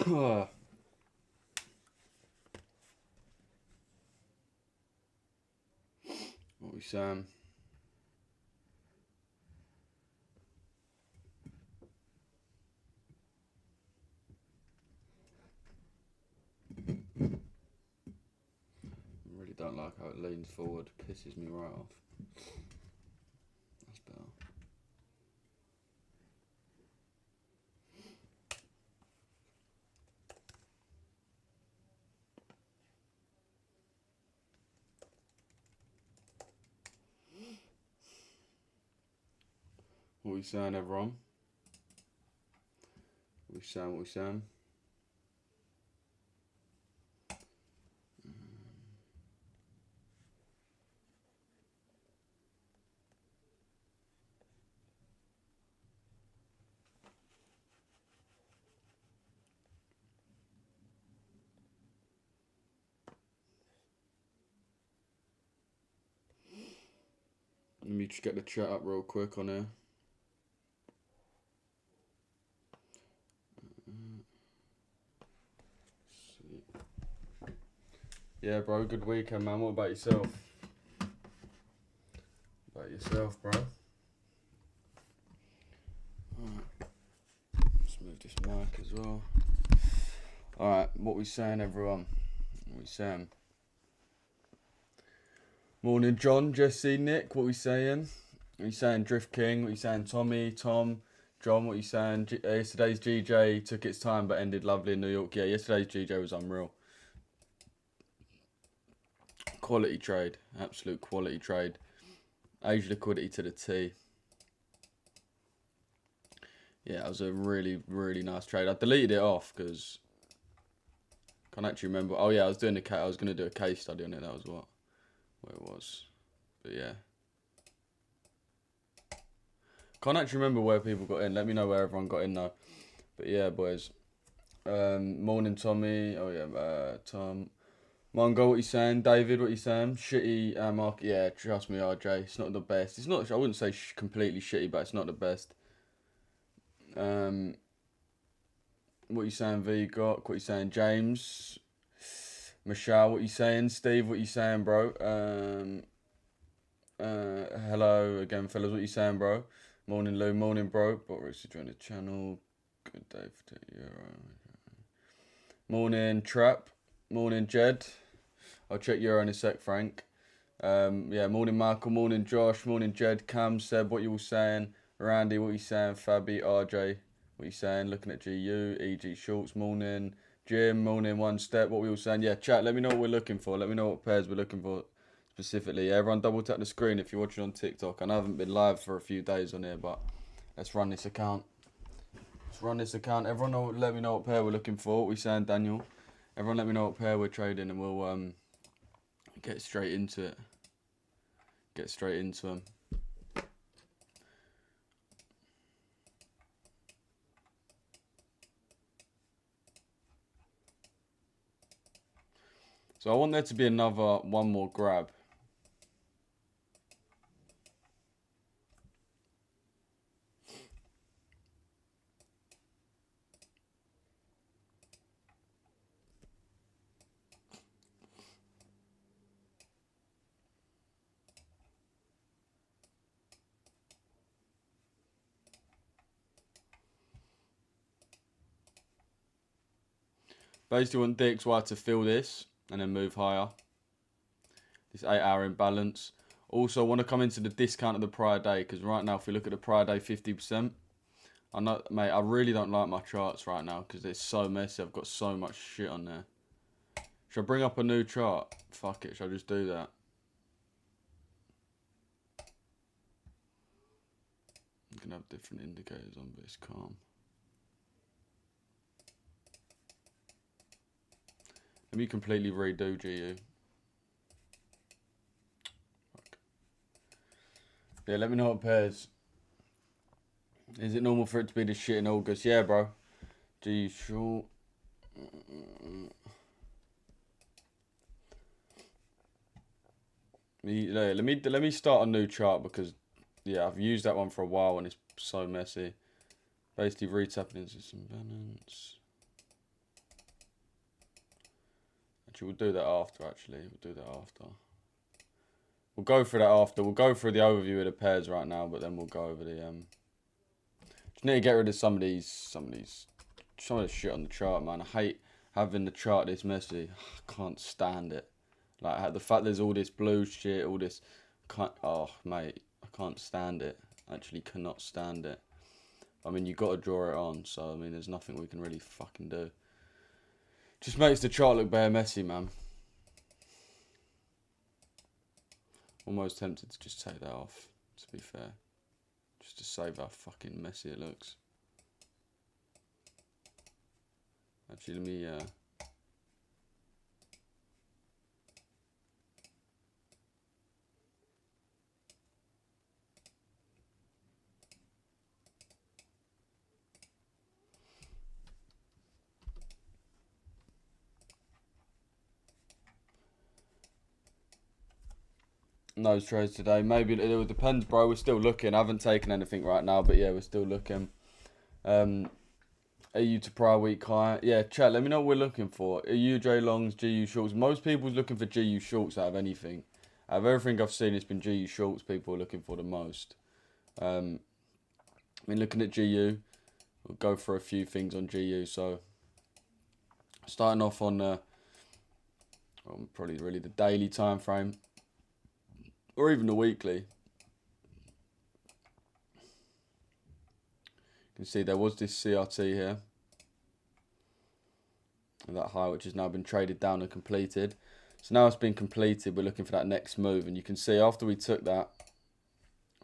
What we saying? I really don't like how it leans forward. Pisses me right off. That's better. What we saying, everyone? What we saying? What we saying? Let me just get the chat up real quick on here. Yeah, bro, good weekend, man. What about yourself? About yourself, bro? Alright. Let's move this mic as well. Alright, what we saying, everyone? What we saying? Morning, John, Jesse, Nick. What we saying? What you saying, Drift King? What you saying, Tommy, Tom, John? What you saying? Yesterday's GJ took its time but ended lovely in New York. Yeah, yesterday's GJ was unreal. Quality trade, absolute quality trade. Age liquidity to the T. Yeah, it was a really, really nice trade. I deleted it off because I can't actually remember. Oh yeah, I was going to do a case study on it. That was what it was. But yeah, can't actually remember where people got in. Let me know where everyone got in though. But yeah, boys. Morning, Tommy. Oh yeah, Tom. Mongo, what you saying? David, what you saying? Shitty market. Yeah, trust me, RJ. It's not the best. It's not. I wouldn't say completely shitty, but it's not the best. What you saying, V? Got what you saying, James? Michelle, what you saying? Steve, what you saying, bro? Hello again, fellas. What you saying, bro? Morning, Lou. Morning, bro. Boris, join the channel. Good day for Euro. Morning, Trap. Morning, Jed. I'll check Euro in a sec, Frank. Yeah, morning, Michael. Morning, Josh. Morning, Jed. Cam, Seb, what you all saying? Randy, what you saying? Fabi, RJ, what you saying? Looking at GU, EG Schultz. Morning, Jim. Morning, One Step. What we all saying? Yeah, chat. Let me know what we're looking for. Let me know what pairs we're looking for specifically. Yeah, everyone double tap the screen if you're watching on TikTok. I know I haven't been live for a few days on here, but let's run this account. Everyone let me know what pair we're looking for. What we saying, Daniel? Everyone let me know what pair we're trading and we'll get straight into it. Get straight into them. So I want there to be one more grab. Basically want DXY to fill this and then move higher. This 8 hour imbalance. Also want to come into the discount of the prior day because right now if we look at the prior day 50%. I know, mate, I really don't like my charts right now because it's so messy. I've got so much shit on there. Should I bring up a new chart? Fuck it, should I just do that? You can have different indicators on, but it's calm. Let me completely redo GU. Fuck. Yeah, let me know what pairs. Is it normal for it to be this shit in August? Yeah, bro. GU short. Let me start a new chart because yeah, I've used that one for a while and it's so messy. Basically retapping into some balance. Actually, we'll do that after, actually. We'll do that after. We'll go through that after. We'll go through the overview of the pairs right now, but then we'll go over the... Just need to get rid of some of the shit on the chart, man. I hate having the chart this messy. I can't stand it. Like, the fact there's all this blue shit, all this... Oh, mate, I can't stand it. I actually cannot stand it. I mean, you got to draw it on, so, I mean, there's nothing we can really fucking do. Just makes the chart look bare messy, man. Almost tempted to just take that off, to be fair. Just to save how fucking messy it looks. Actually, let me... Nose trades today. Maybe it depends, bro. We're still looking. I haven't taken anything right now, but yeah, we're still looking. EU to prior week high. Yeah, chat. Let me know what we're looking for. EU J longs, GU shorts. Most people's looking for GU shorts out of anything. Out of everything I've seen, it's been GU shorts people are looking for the most. I mean, looking at GU, we'll go for a few things on GU. So, starting off on probably really the daily time frame. Or even the weekly. You can see there was this CRT here. And that high, which has now been traded down and completed. So now it's been completed, we're looking for that next move. And you can see after we took that,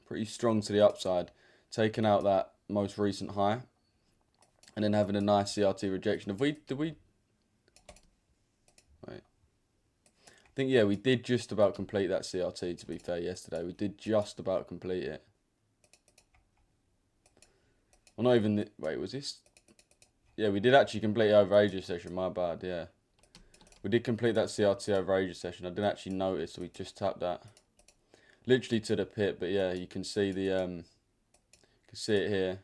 pretty strong to the upside, taking out that most recent high. And then having a nice CRT rejection. Did we? Wait. I think, yeah, we did just about complete that CRT, to be fair, yesterday. We did just about complete it. Well, not even... Wait, was this... Yeah, we did actually complete the over Asia session, my bad, yeah. We did complete that CRT over Asia session. I didn't actually notice, so we just tapped that. Literally to the pit, but yeah, you can see the... you can see it here.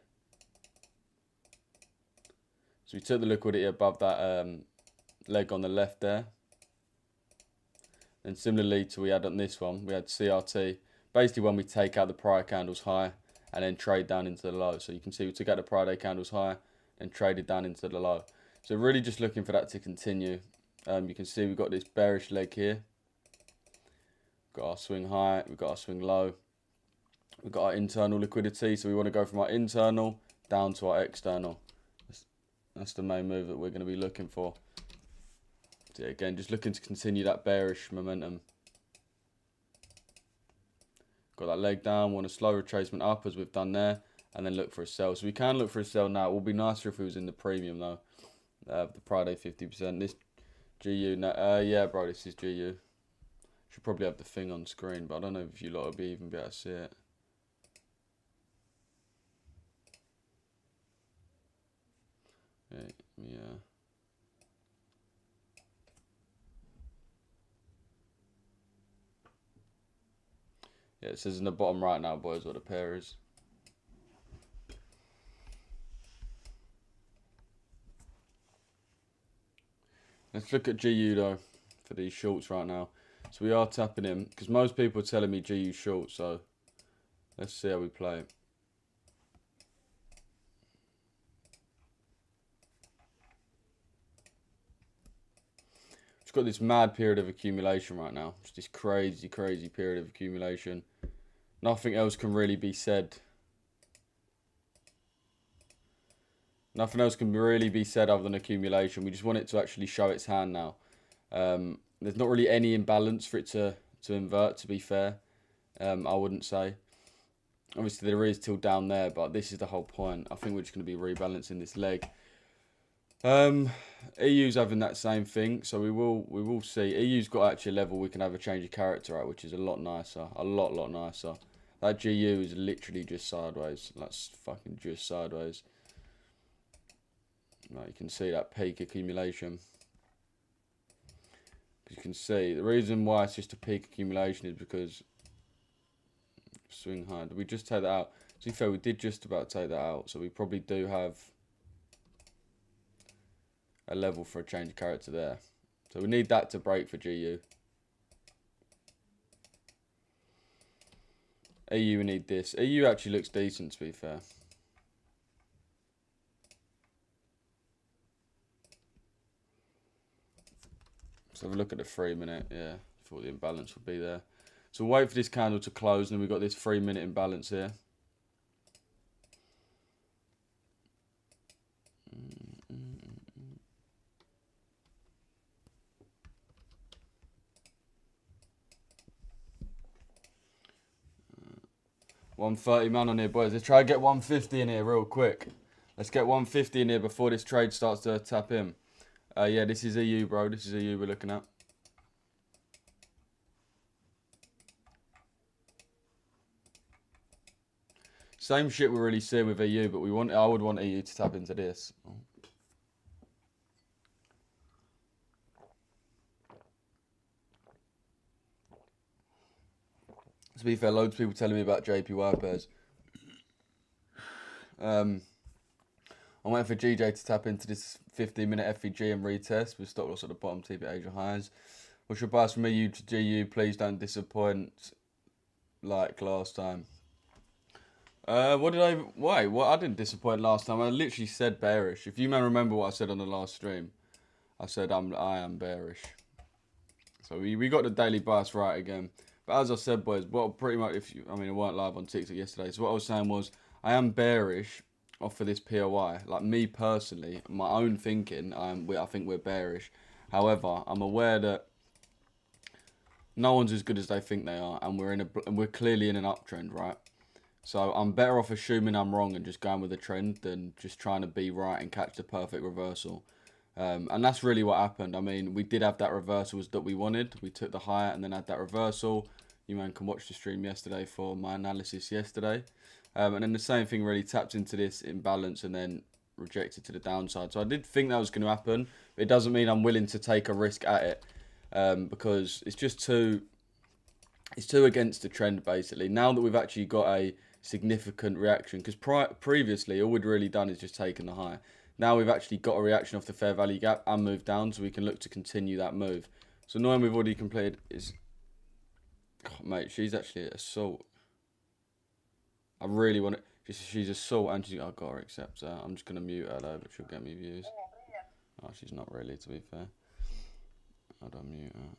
So we took the liquidity above that leg on the left there. And similarly to we had on this one, we had CRT. Basically when we take out the prior candles high and then trade down into the low. So you can see we took out the prior day candles high and traded down into the low. So really just looking for that to continue. You can see we've got this bearish leg here. We've got our swing high, we've got our swing low. We've got our internal liquidity. So we want to go from our internal down to our external. That's the main move that we're going to be looking for. So yeah, again, just looking to continue that bearish momentum. Got that leg down, want a slow retracement up as we've done there, and then look for a sell. So we can look for a sell now. It would be nicer if it was in the premium though. The Friday 50%. This GU, yeah, bro, this is GU. Should probably have the thing on screen, but I don't know if you lot will even be able to see it. Yeah. Yeah, it says in the bottom right now, boys, what the pair is. Let's look at GU though, for these shorts right now. So we are tapping in, because most people are telling me GU short, so let's see how we play. Got this mad period of accumulation right now. Just this crazy period of accumulation. Nothing else can really be said. Nothing else can really be said other than accumulation. We just want it to actually show its hand now. There's not really any imbalance for it to invert, to be fair. I wouldn't say. Obviously there is till down there, but this is the whole point. I think we're just going to be rebalancing this leg. EU's having that same thing, so we will see. EU's got actually a level we can have a change of character at, which is a lot nicer, a lot nicer. That GU is literally just sideways. That's fucking just sideways. Like, you can see that peak accumulation. You can see the reason why it's just a peak accumulation is because swing high. Did we just take that out? To be fair, we did just about take that out, so we probably do have a level for a change of character there. So we need that to break for GU. EU, we need this. EU actually looks decent, to be fair. Let's have a look at the 3 minute. Yeah, thought the imbalance would be there. So we'll wait for this candle to close, and then we've got this 3 minute imbalance here. $130 man on here, boys. Let's try to get 150 in here real quick. Let's get 150 in here before this trade starts to tap in. Yeah, this is EU, bro. This is EU we're looking at. Same shit we're really seeing with EU, but I would want EU to tap into this. To be fair, loads of people telling me about JPY pairs. I'm waiting for GJ to tap into this 15-minute FVG and retest with stop loss at the bottom, TP Asia highs. What's your advice from EU to GU? Please don't disappoint like last time. Why? Well, I didn't disappoint last time. I literally said bearish. If you may remember what I said on the last stream, I said I am bearish. So we got the daily bias right again. But as I said, boys, pretty much I weren't live on TikTok yesterday. So what I was saying was I am bearish off of this POI. Like me personally, my own thinking, I think we're bearish. However, I'm aware that no one's as good as they think they are, and we're clearly in an uptrend, right? So I'm better off assuming I'm wrong and just going with the trend than just trying to be right and catch the perfect reversal. And that's really what happened. I mean, we did have that reversal that we wanted. We took the higher and then had that reversal. You man can watch the stream yesterday for my analysis yesterday. And then the same thing really tapped into this imbalance and then rejected to the downside. So I did think that was going to happen. But it doesn't mean I'm willing to take a risk at it. Because it's just too against the trend, basically. Now that we've actually got a significant reaction, because previously all we'd really done is just taken the high. Now we've actually got a reaction off the fair value gap and moved down, so we can look to continue that move. So knowing we've already completed is... God, mate, she's actually assault. I really want to... She's assault and she's... I've got to accept her. I'm just going to mute her though, but she'll get me views. Oh, she's not really, to be fair. How do I mute her?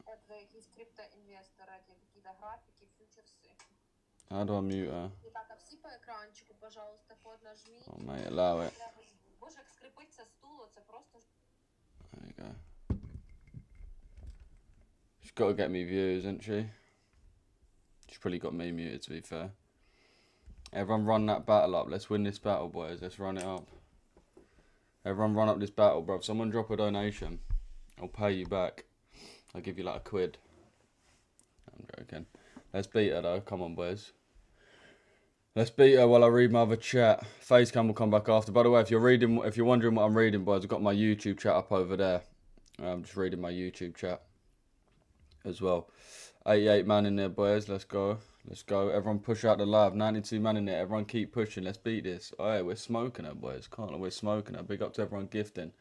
How do I mute her? Oh, mate, allow it. There you go. She's got to get me views, hasn't she? She's probably got me muted, to be fair. Everyone run that battle up. Let's win this battle, boys. Let's run it up. Everyone run up this battle, bro. If someone drop a donation, I'll pay you back. I'll give you like £1. I'm joking. Let's beat her, though. Come on, boys. Let's beat her while I read my other chat. Facecam will come back after. By the way, if you're wondering what I'm reading, boys, I've got my YouTube chat up over there. I'm just reading my YouTube chat as well. 88 man in there, boys. Let's go. Let's go. Everyone push out the live. 92 man in there. Everyone keep pushing. Let's beat this. Oh, yeah, we're smoking her, boys. We're smoking her. Big up to everyone gifting.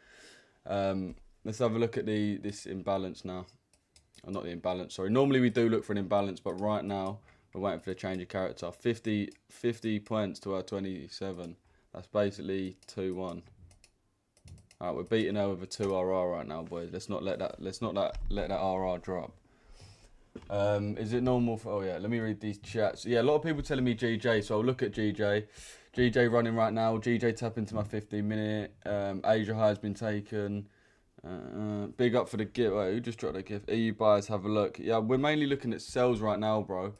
Let's have a look at this imbalance now. Oh, not the imbalance, sorry. Normally we do look for an imbalance, but right now we're waiting for the change of character. 50 points to our 27. That's basically 2-1. Alright, we're beating her with a 2 RR right now, boys. Let's not let that RR drop. Is it normal for... Oh, yeah, let me read these chats. Yeah, a lot of people telling me GJ, so I'll look at GJ. GJ running right now. GJ tap into my 15-minute. Asia high has been taken. Big up for the gift. Wait, who just dropped a gift? EU buyers, have a look. Yeah, we're mainly looking at sells right now, bro.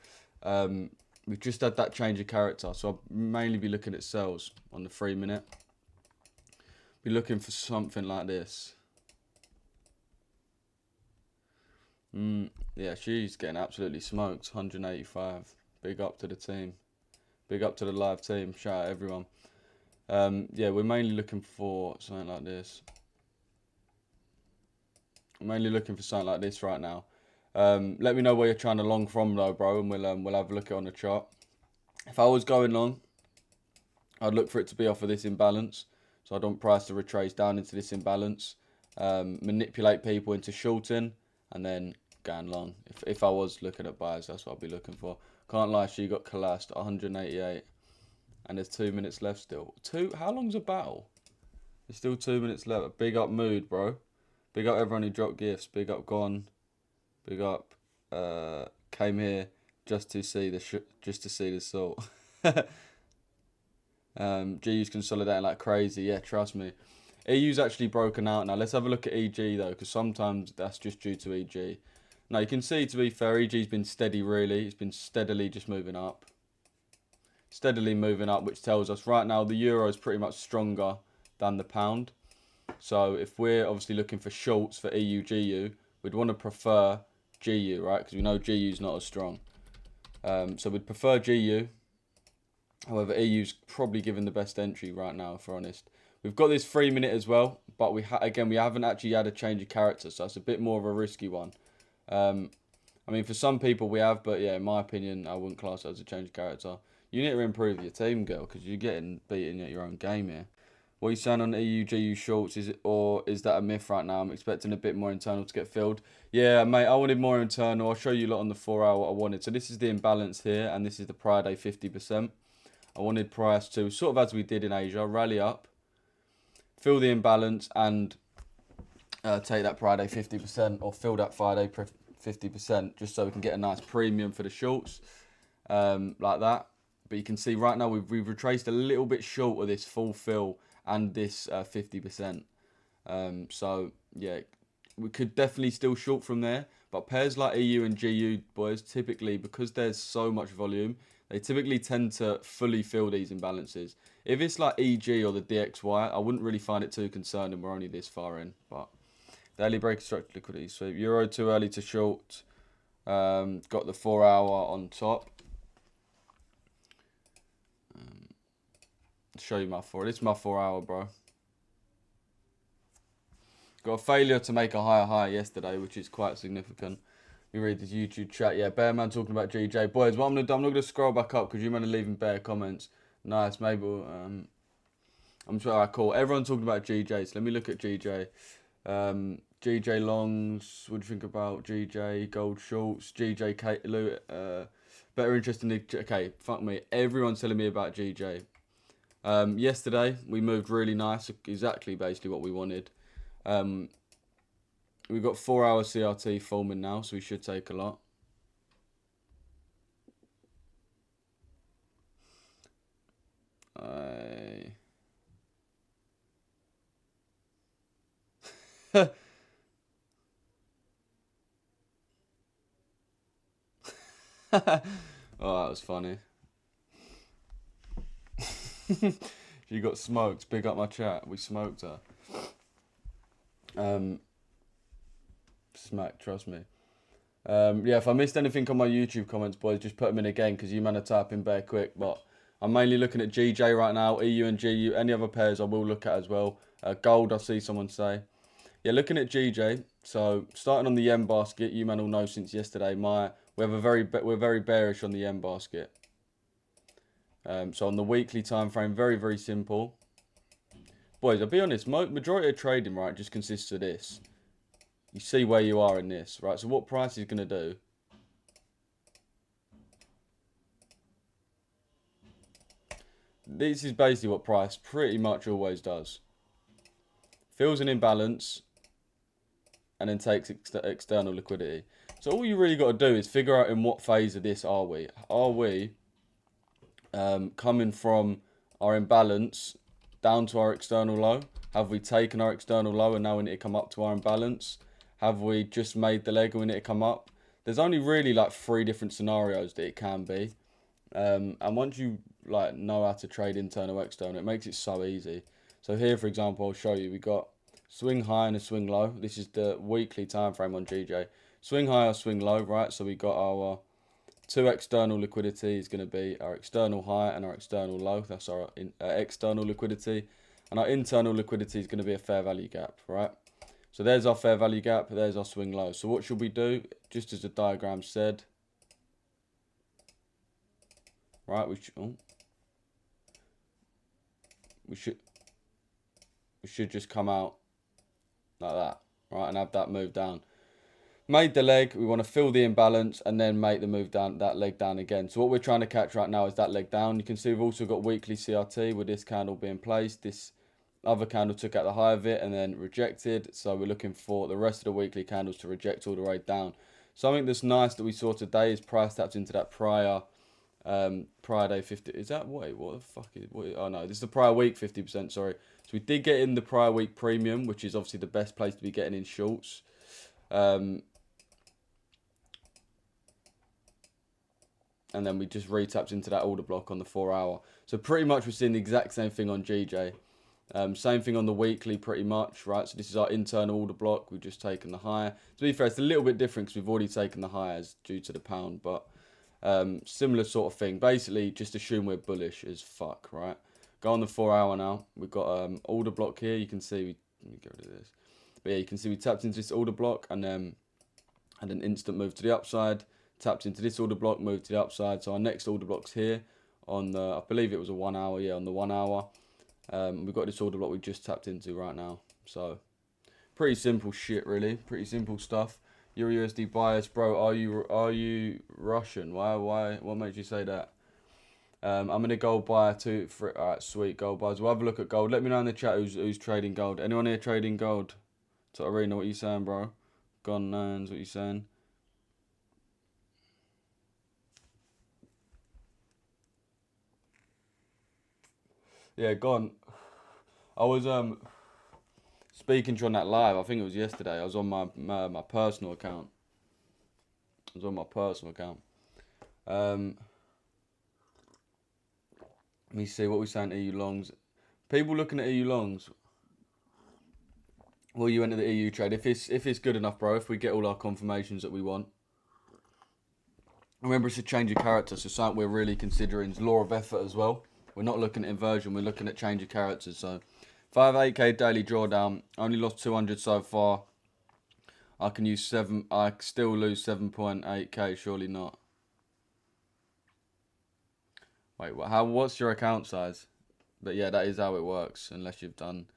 We've just had that change of character, so I'll mainly be looking at sells on the 3 minute. Be looking for something like this. Yeah, she's getting absolutely smoked. 185. Big up to the team. Big up to the live team. Shout out everyone. Yeah, we're mainly looking for something like this. I'm mainly looking for something like this right now. Let me know where you're trying to long from though, bro, and we'll have a look at it on the chart. If I was going long, I'd look for it to be off of this imbalance. So I don't price the retrace down into this imbalance. manipulate people into shorting, and then going long. If I was looking at buys, that's what I'd be looking for. Can't lie, she got collapsed 188, and there's 2 minutes left still. How long's a battle? There's still 2 minutes left. Big up Mood, bro. Big up everyone who dropped gifts. Big up Gone. Big up came here just to see the salt. GU's consolidating like crazy. Yeah, trust me. EU's actually broken out now. Let's have a look at EG though, because sometimes that's just due to EG. Now you can see, to be fair, EG's been steady really. It's been steadily just moving up. Steadily moving up, which tells us right now the euro is pretty much stronger than the pound. So if we're obviously looking for shorts for EU, GU, we'd want to prefer GU, right? Because we know GU's not as strong. So we'd prefer GU. However, EU's probably given the best entry right now, if we're honest. We've got this 3 minute as well, but we haven't actually had a change of character, so it's a bit more of a risky one. I mean, for some people we have, but yeah, in my opinion, I wouldn't class it as a change of character. You need to improve your team, girl, because you're getting beaten at your own game here. What are you saying on EU, GU shorts? Is that a myth right now? I'm expecting a bit more internal to get filled. Yeah, mate, I wanted more internal. I'll show you a lot on the 4 hour what I wanted. So this is the imbalance here, and this is the Friday 50%. I wanted price to, sort of as we did in Asia, rally up, fill the imbalance, and take that Friday 50%, or fill that Friday 50%, just so we can get a nice premium for the shorts, like that. But you can see right now we've retraced a little bit short of this full fill and this 50%. So yeah, we could definitely still short from there. But pairs like EU and GU, boys, typically, because there's so much volume, they typically tend to fully fill these imbalances. If it's like EG or the DXY, I wouldn't really find it too concerning. We're only this far in. But daily break structured liquidity. So euro too early to short. Got the 4 hour on top. Show you my 4. This is my 4 hour, bro. Got a failure to make a higher high yesterday, which is quite significant. You read this YouTube chat. Yeah, Bearman talking about GJ. Boys, what I'm going to do, I'm not going to scroll back up because you man are leaving bare comments. Nice, maybe. I'm sure. Alright, cool. Everyone talking about GJ, so let me look at GJ. GJ longs. What do you think about GJ? Gold shorts. GJ better interest in the. Okay, fuck me. Everyone's telling me about GJ. Yesterday, we moved really nice. Exactly basically what we wanted. We've got 4 hour CRT forming now, so we should take a lot. Oh, that was funny. She got smoked. Big up my chat. We smoked her. Smack, trust me. Yeah, if I missed anything on my YouTube comments, boys, just put them in again because you man are typing bare quick. But I'm mainly looking at GJ right now, EU and GU. Any other pairs I will look at as well. Gold, I see someone say. Yeah, looking at GJ. So starting on the yen basket, you man all know since yesterday. We're very bearish on the yen basket. So on the weekly time frame, very very simple. Boys, I'll be honest. Majority of trading, right, just consists of this. You see where you are in this, right? So what price is going to do? This is basically what price pretty much always does. Fills an imbalance and then takes external liquidity. So all you really got to do is figure out in what phase of this are we. Are we coming from our imbalance down to our external low? Have we taken our external low and now we need to come up to our imbalance? Have we just made the leg and we need to come up? There's only really like 3 different scenarios that it can be. And once you like know how to trade internal, external, it makes it so easy. So here, for example, I'll show you. We got swing high and a swing low. This is the weekly time frame on GJ. Swing high or swing low, right? So we got our 2 external liquidity is going to be our external high and our external low. That's our external liquidity. And our internal liquidity is going to be a fair value gap, right? So there's our fair value gap, there's our swing low. So what should we do? Just as the diagram said. Right, we should just come out like that, right, and have that move down. Made the leg, we want to fill the imbalance and then make the move down, that leg down again. So what we're trying to catch right now is that leg down. You can see we've also got weekly CRT with this candle being placed. This other candle took out the high of it and then rejected. So we're looking for the rest of the weekly candles to reject all the way down. Something that's nice that we saw today is price tapped into that prior day 50. Is that, wait, what the fuck is, oh no, this is the prior week 50%, sorry. So we did get in the prior week premium, which is obviously the best place to be getting in shorts. And then we just re-tapped into that order block on the 4 hour. So pretty much we're seeing the exact same thing on GJ. Same thing on the weekly pretty much, right? So this is our internal order block. We've just taken the higher. To be fair, it's a little bit different because we've already taken the highs due to the pound, but similar sort of thing. Basically, just assume we're bullish as fuck, right? Go on the 4 hour now. We've got order block here. You can see, let me get rid of this. But yeah, you can see we tapped into this order block and then had an instant move to the upside. Tapped into this order block, moved to the upside. So our next order block's here on the, I believe it was a 1 hour, yeah, on the 1 hour. We've got this order block we just tapped into right now. So pretty simple shit, really. Pretty simple stuff. Euro USD bias, bro. Are you Russian? Why? What makes you say that? I'm gonna gold buyer too. All right, sweet gold buyers. We'll have a look at gold. Let me know in the chat who's trading gold. Anyone here trading gold? To Arena, what you saying, bro? Gone Nans, what you saying? Yeah, gone. I was speaking to you on that live. I think it was yesterday. I was on my personal account. Let me see what we saying. EU longs. People looking at EU longs. Will you enter the EU trade if it's good enough, bro? If we get all our confirmations that we want. Remember, it's a change of character, so something we're really considering is law of effort as well. We're not looking at inversion, we're looking at change of characters. So 5-8k daily drawdown. Only lost 200 so far. I can use 7. I still lose 7.8k. Surely not. Wait, what's your account size? But yeah, that is how it works, unless you've done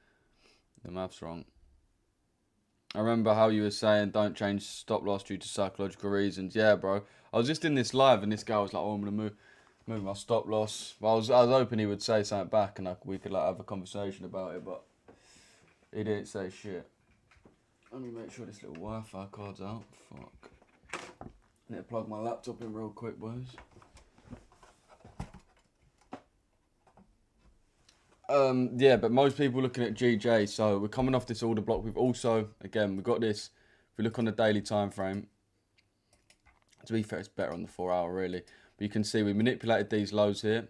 the maths wrong. I remember how you were saying don't change stop loss due to psychological reasons. Yeah, bro. I was just in this live and this guy was like, "Oh, I'm gonna move my stop loss." Well, I was hoping he would say something back and we could like have a conversation about it, but he didn't say shit. Let me make sure this little Wi-Fi card's out. Fuck. I need to plug my laptop in real quick, boys. Yeah, but most people looking at GJ, so we're coming off this order block. We've also, again, we've got this. If we look on the daily time frame, to be fair, it's better on the 4 hour, really. But you can see we manipulated these lows here,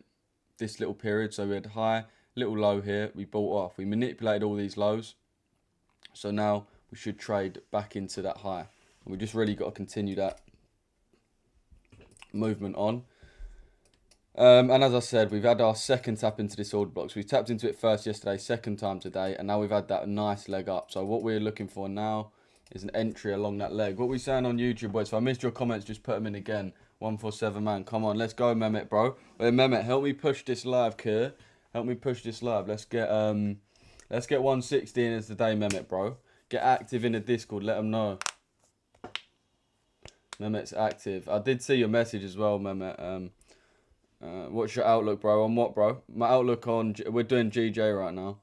this little period. So we had high, little low here. We bought off. We manipulated all these lows. So now we should trade back into that high. And we just really got to continue that movement on. And as I said, we've had our second tap into this order block. So we tapped into it first yesterday, second time today, and now we've had that nice leg up. So what we're looking for now is an entry along that leg. What we saying on YouTube, boys? If I missed your comments, just put them in again. 147 man, come on, let's go, Mehmet, bro. Wait, Mehmet, help me push this live, Kerr. Help me push this live. Let's get 160 in as the day, Mehmet, bro. Get active in the Discord. Let them know. Mehmet's active. I did see your message as well, Mehmet. What's your outlook, bro? On what, bro? My outlook on... We're doing GJ right now.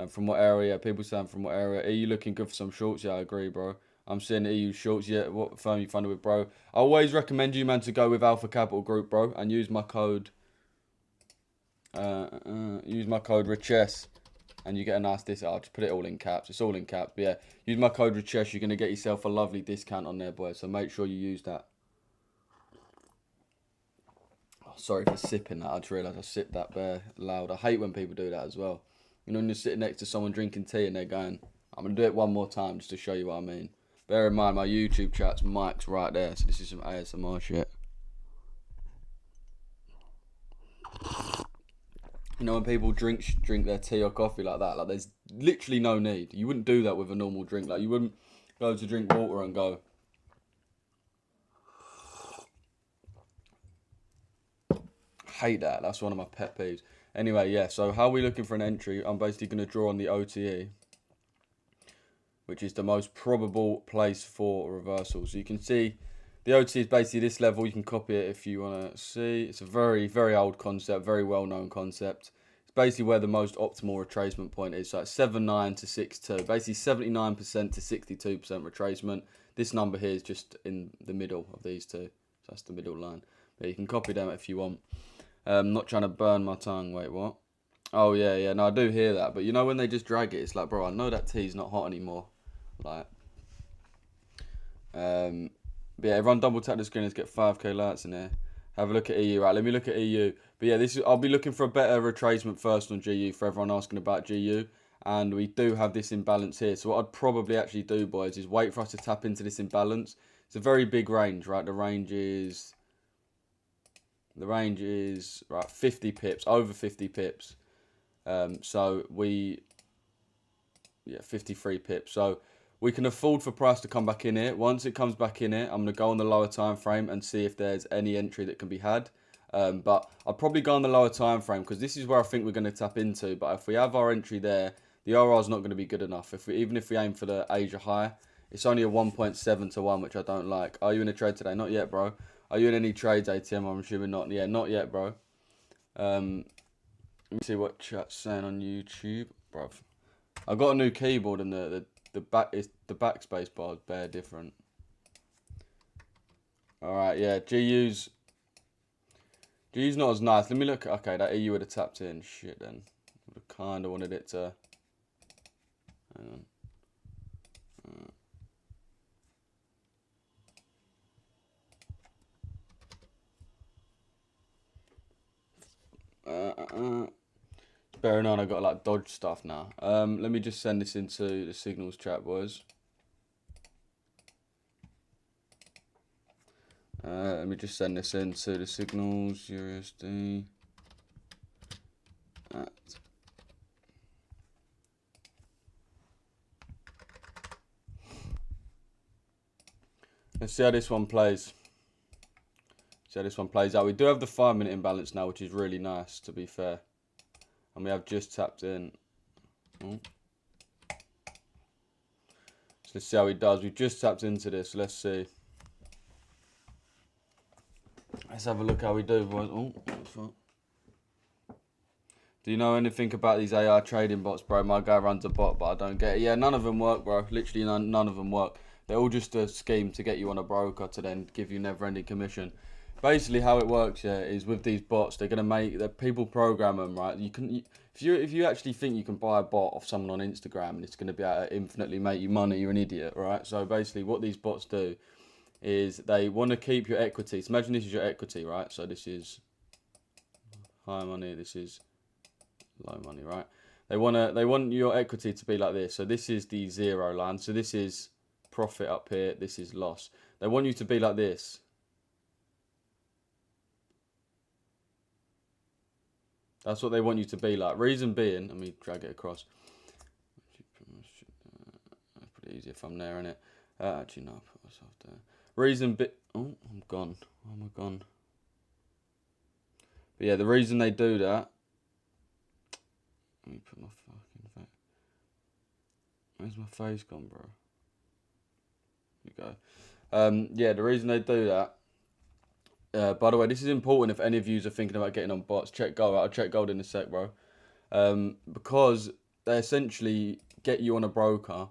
From what area? People saying from what area? Are you looking good for some shorts? Yeah, I agree, bro. I'm seeing EU shorts. Yeah, what firm you funded with, bro? I always recommend you, man, to go with Alpha Capital Group, bro. And use my code... use my code Richesse. And you get a nice discount. I'll just put it all in caps. It's all in caps. But yeah, use my code Richesse. You're going to get yourself a lovely discount on there, boy. So make sure you use that. Sorry for sipping that. I just realised I sipped that bare loud. I hate when people do that as well. You know, when you're sitting next to someone drinking tea and they're going, I'm going to do it one more time just to show you what I mean. Bear in mind, my YouTube chat's mic's right there. So this is some ASMR shit. You know, when people drink their tea or coffee like that, like there's literally no need. You wouldn't do that with a normal drink. Like you wouldn't go to drink water and go... Hate that. That's one of my pet peeves. Anyway, yeah, so how are we looking for an entry? I'm basically going to draw on the OTE. which is the most probable place for a reversal. So you can see the OT is basically this level. You can copy it if you want to see. It's a very, very old concept, very well-known concept. It's basically where the most optimal retracement point is. So it's 7.9 to 6.2. Basically 79% to 62% retracement. This number here is just in the middle of these two. So that's the middle line. But you can copy them if you want. Not trying to burn my tongue. Wait, what? Oh, yeah. No, I do hear that. But you know when they just drag it, it's like, bro, I know that tea's not hot anymore. Like, but yeah, everyone double tap the screen. Let's get 5k lights in there. Have a look at EU. Right, let me look at EU. But yeah, I'll be looking for a better retracement first on GU for everyone asking about GU. And we do have this imbalance here. So what I'd probably actually do, boys, is wait for us to tap into this imbalance. It's a very big range, right? The range is right 50 pips, over 50 pips. So 53 pips. So we can afford for price to come back in here. Once it comes back in here, I'm going to go on the lower time frame and see if there's any entry that can be had. But I'll probably go on the lower time frame because this is where I think we're going to tap into. But if we have our entry there, the RR is not going to be good enough. Even if we aim for the Asia high, it's only a 1.7 to 1, which I don't like. Are you in a trade today? Not yet, bro. Are you in any trades, ATM? I'm assuming not. Yeah, not yet, bro. Let me see what chat's saying on YouTube, bruv. I got a new keyboard and the backspace bar is bare different. All right, yeah, GU's not as nice. Let me look. Okay, that EU would have tapped in. Shit, then. I kind of wanted it to. Hang on. Bearing on, I got like dodge stuff now. Let me just send this into the signals chat, boys. Let me just send this into the signals USD. Let's see how this one plays. See how this one plays out. We do have the 5-minute imbalance now, which is really nice, to be fair. And we have just tapped in. So let's see how he does. We've just tapped into this. Let's see. Let's have a look how we do, boys. Do you know anything about these AI trading bots, bro? My guy runs a bot, but I don't get it. Yeah, none of them work, bro. Literally none of them work. They're all just a scheme to get you on a broker to then give you never-ending commission. Basically, how it works, yeah, is with these bots, they're gonna make the people program them, right? If you actually think you can buy a bot off someone on Instagram and it's gonna be able to infinitely make you money, you're an idiot, right? So basically, what these bots do is they want to keep your equity. So imagine this is your equity, right? So this is high money, this is low money, right? They want your equity to be like this. So this is the 0 line. So this is profit up here. This is loss. They want you to be like this. That's what they want you to be like. Reason being, let me drag it across. Pretty easy if I'm there, innit? Actually, no, put myself there. Reason oh, I'm gone. Oh my god. But yeah, the reason they do that. Let me put my fucking face. Where's my face gone, bro? Here we go. Yeah, the reason they do that. By the way, this is important if any of you are thinking about getting on bots. Check gold. I'll check gold in a sec, bro. Because they essentially get you on a broker,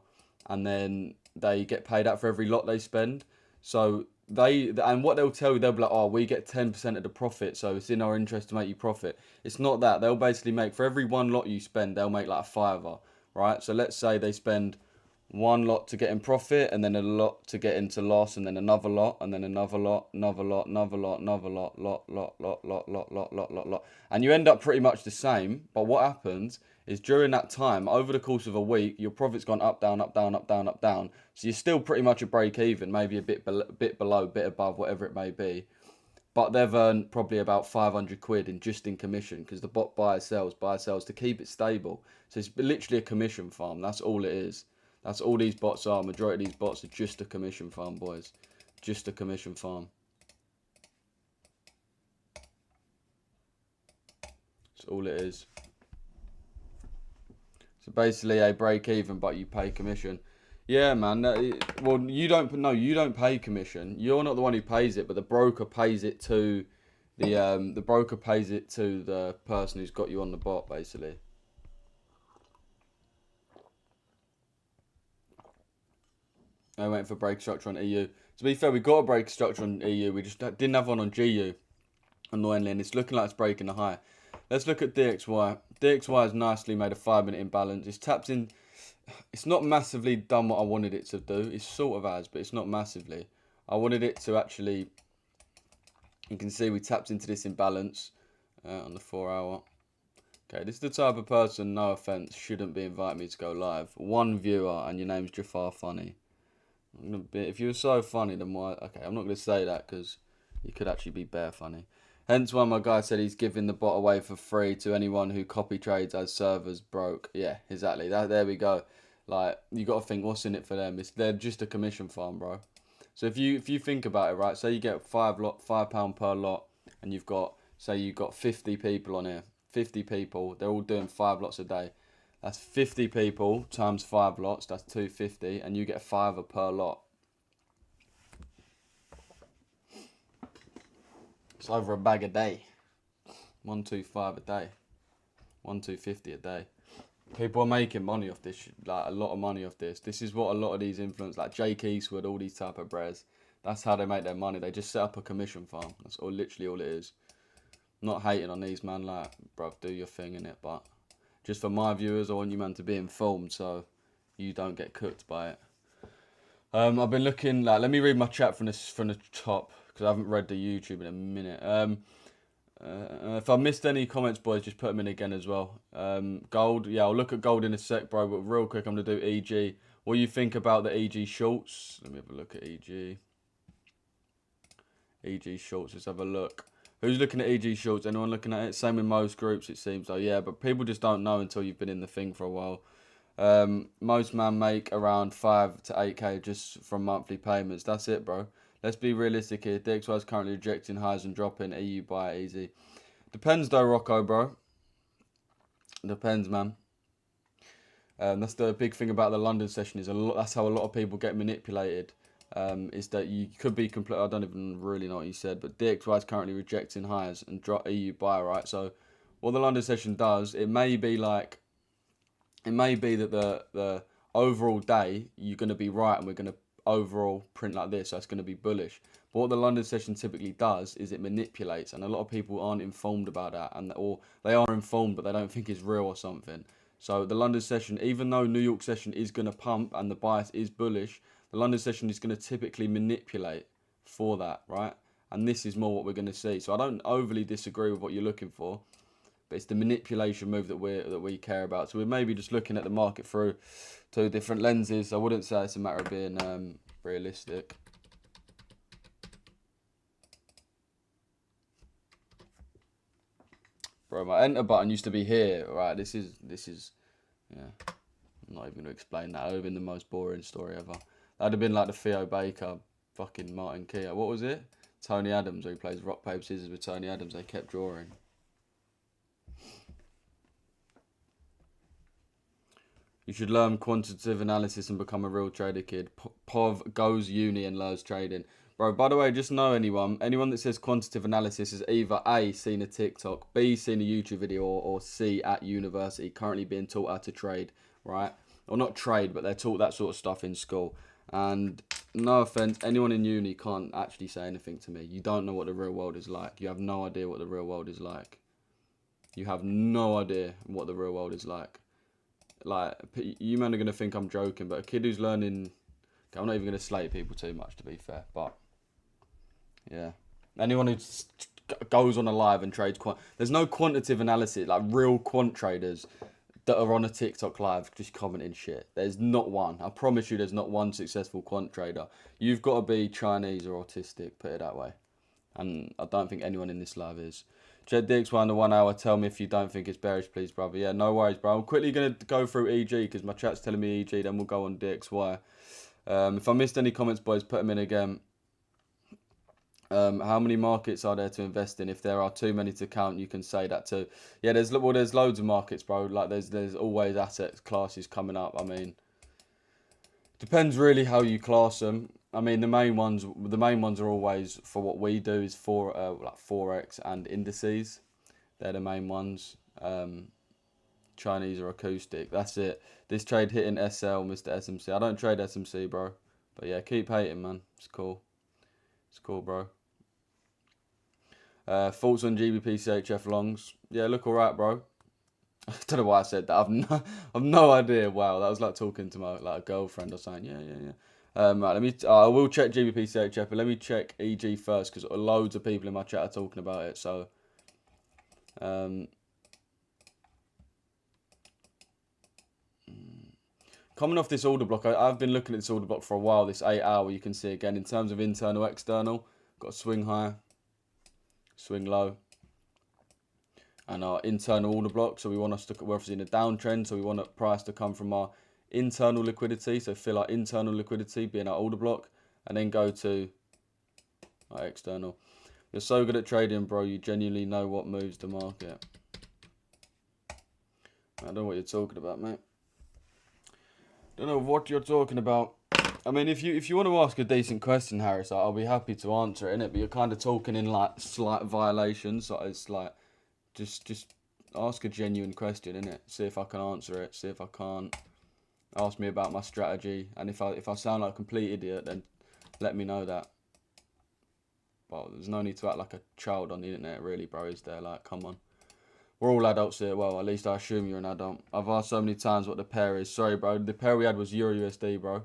and then they get paid out for every lot they spend. So and what they'll tell you, they'll be like, oh, we get 10% of the profit, so it's in our interest to make you profit. It's not that. They'll basically make, for every one lot you spend, they'll make like a $5, right? So let's say they spend one lot to get in profit, and then a lot to get into loss, and then another lot, and then another lot, another lot, another lot, another lot. And you end up pretty much the same. But what happens is during that time, over the course of a week, your profit's gone up, down, up, down, up, down, up, down. So you're still pretty much a break even, maybe a bit below, bit above, whatever it may be. But they've earned probably about 500 quid in commission, because the bot buys, sells to keep it stable. So it's literally a commission farm. That's all it is. That's all these bots are. Majority of these bots are just a commission farm, boys. Just a commission farm. That's all it is. So basically a break even, but you pay commission. Yeah, man. Well, you don't. No, you don't pay commission. You're not the one who pays it, but the broker pays it to the broker pays it to the person who's got you on the bot, basically. I went for break structure on EU. To be fair, we got a break structure on EU. We just didn't have one on GU, annoyingly, and it's looking like it's breaking the high. Let's look at DXY. DXY has nicely made a 5-minute imbalance. It's tapped in. It's not massively done what I wanted it to do. It sort of has, but it's not massively. I wanted it to actually... You can see we tapped into this imbalance on the 4-hour. Okay, this is the type of person, no offense, shouldn't be inviting me to go live. One viewer and your name's Jafar Funny. If you were so funny, then why... Okay, I'm not going to say that because you could actually be bare funny. Hence why my guy said he's giving the bot away for free to anyone who copy trades as servers broke. Yeah, exactly. There we go. Like, you got to think, what's in it for them? They're just a commission farm, bro. So if you think about it, right, say you get £5 per lot, and you've got, say you've got 50 people on here. 50 people, they're all doing 5 lots a day. That's 50 people times 5 lots, that's 250, and you get a £5 per lot. It's over a bag a day. 125 a day. 1,250 a day. People are making money off this, like a lot of money off this. This is what a lot of these influencers, like Jake Eastwood, all these type of bres, that's how they make their money. They just set up a commission farm. That's literally all it is. Not hating on these, man. Like, bruv, do your thing in it. But just for my viewers, I want you, man, to be informed so you don't get cooked by it. I've been looking, like, let me read my chat from the top because I haven't read the YouTube in a minute. If I missed any comments, boys, just put them in again as well. Gold, yeah, I'll look at gold in a sec, bro. But real quick, I'm going to do EG. What do you think about the EG shorts? Let me have a look at EG. EG shorts, let's have a look. Who's looking at EG shorts? Anyone looking at it? Same with most groups, it seems. So, yeah, but people just don't know until you've been in the thing for a while. Most man make around 5 to 8k just from monthly payments. That's it, bro. Let's be realistic here. DXY is currently rejecting highs and dropping. EU buy it easy. Depends though, Rocco, bro. Depends, man. That's the big thing about the London session. Is that's how a lot of people get manipulated. Is that you could be complete. I don't even really know what you said, but DXY is currently rejecting highs and drop EU buy, right? So what the London session does, it may be that the overall day you're going to be right, and we're going to overall print like this, so it's going to be bullish. But what the London session typically does is it manipulates, and a lot of people aren't informed about that, or they are informed but they don't think it's real or something. So the London session, even though New York session is going to pump and the bias is bullish, the London session is going to typically manipulate for that, right? And this is more what we're going to see. So I don't overly disagree with what you're looking for, but it's the manipulation move that we care about. So we're maybe just looking at the market through 2 different lenses. I wouldn't say it's a matter of being realistic. Bro, my enter button used to be here. Right, this is yeah. I'm not even going to explain that. That would have been the most boring story ever. That'd have been like the Theo Baker, fucking Martin Keough. What was it? Tony Adams, where he plays rock, paper, scissors with Tony Adams. They kept drawing. You should learn quantitative analysis and become a real trader, kid. Pov goes uni and learns trading. Bro, by the way, just know anyone that says quantitative analysis has either A, seen a TikTok, B, seen a YouTube video, or C, at university, currently being taught how to trade, right? Or not trade, but they're taught that sort of stuff in school. And no offense, anyone in uni can't actually say anything to me. You don't know what the real world is like. You have no idea what the real world is like. You have no idea what the real world is like. Like, you men are going to think I'm joking, but a kid who's learning... Okay, I'm not even going to slate people too much, to be fair, but... Yeah. Anyone who goes on a live and trades quant... There's no quantitative analysis, like real quant traders that are on a TikTok live just commenting shit. There's not one. I promise you there's not one successful quant trader. You've got to be Chinese or autistic, put it that way. And I don't think anyone in this live is. Jed Dix, under 1 hour. Tell me if you don't think it's bearish, please, brother. Yeah, no worries, bro. I'm quickly going to go through EG because my chat's telling me EG. Then we'll go on DXY. If I missed any comments, boys, put them in again. How many markets are there to invest in? If there are too many to count, you can say that too. Yeah, there's loads of markets, bro. Like there's always asset classes coming up. I mean, Depends really how you class them. I mean, the main ones are always for what we do is for like forex and indices. They're the main ones. Chinese or acoustic. That's it. This trade hitting SL, Mr. SMC. I don't trade SMC, bro. But yeah, keep hating, man. It's cool. It's cool, bro. Thoughts on GBP CHF longs? Yeah, look alright, bro. I don't know why I said that. I've no idea. Wow, that was like talking to my like a girlfriend or something. Yeah. Right, let me. I will check GBP CHF, but let me check EG first because loads of people in my chat are talking about it. So, coming off this order block, I've been looking at this order block for a while. This 8 hour, you can see again in terms of internal, external. Got a swing high, swing low, and our internal order block. So we're obviously in a downtrend, so we want a price to come from our internal liquidity. So fill our internal liquidity, being our order block, and then go to our external. You're so good at trading, bro. You genuinely know what moves the market. I don't know what you're talking about, mate. Don't know what you're talking about. I mean, if you want to ask a decent question, Harris, I'll be happy to answer it, innit? But you're kind of talking in like slight violations. So it's like, just ask a genuine question, innit? See if I can answer it. See if I can't. Ask me about my strategy, and if I sound like a complete idiot, then let me know that. Well, there's no need to act like a child on the internet, really, bro. Is there? Like, come on. We're all adults here. Well, at least I assume you're an adult. I've asked so many times what the pair is. Sorry, bro. The pair we had was Euro USD, bro.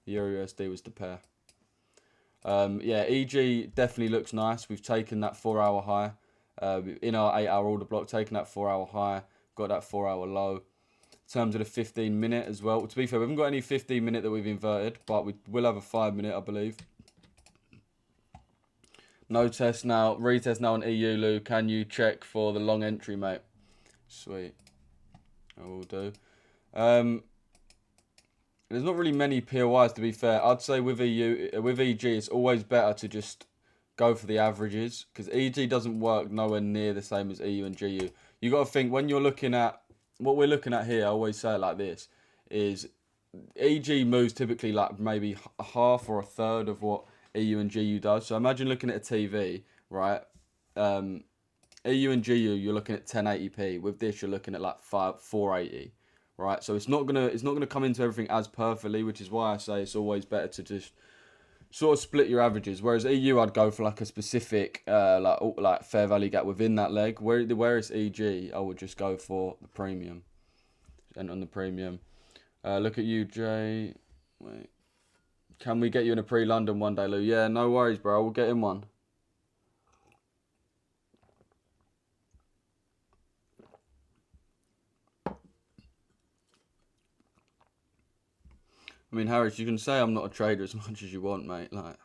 Euro USD was the pair. Yeah, EG definitely looks nice. We've taken that 4 hour high. In our 8 hour order block, taken that 4 hour high. Got that 4 hour low. In terms of the 15 minute as well. To be fair, we haven't got any 15 minute that we've inverted. But we will have a 5 minute, I believe. No test now. Retest now on EU, Lou. Can you check for the long entry, mate? Sweet. I will do. There's not really many POIs, to be fair. I'd say with EG, it's always better to just go for the averages. Because EG doesn't work nowhere near the same as EU and GU. You got to think, when you're looking at... What we're looking at here, I always say it like this, is EG moves typically like maybe a half or a third of what EU and GU does. So imagine looking at a TV, right? EU and GU, you're looking at 1080p. With this, you're looking at like 480, right? So it's not gonna come into everything as perfectly, which is why I say it's always better to just sort of split your averages. Whereas EU, I'd go for like a specific like fair value gap within that leg. Whereas EG, I would just go for the premium. And on the premium, look at you, Jay. Wait. Can we get you in a pre-London one day, Lou? Yeah, no worries, bro. We'll get in one. I mean, Harris, you can say I'm not a trader as much as you want, mate. Like,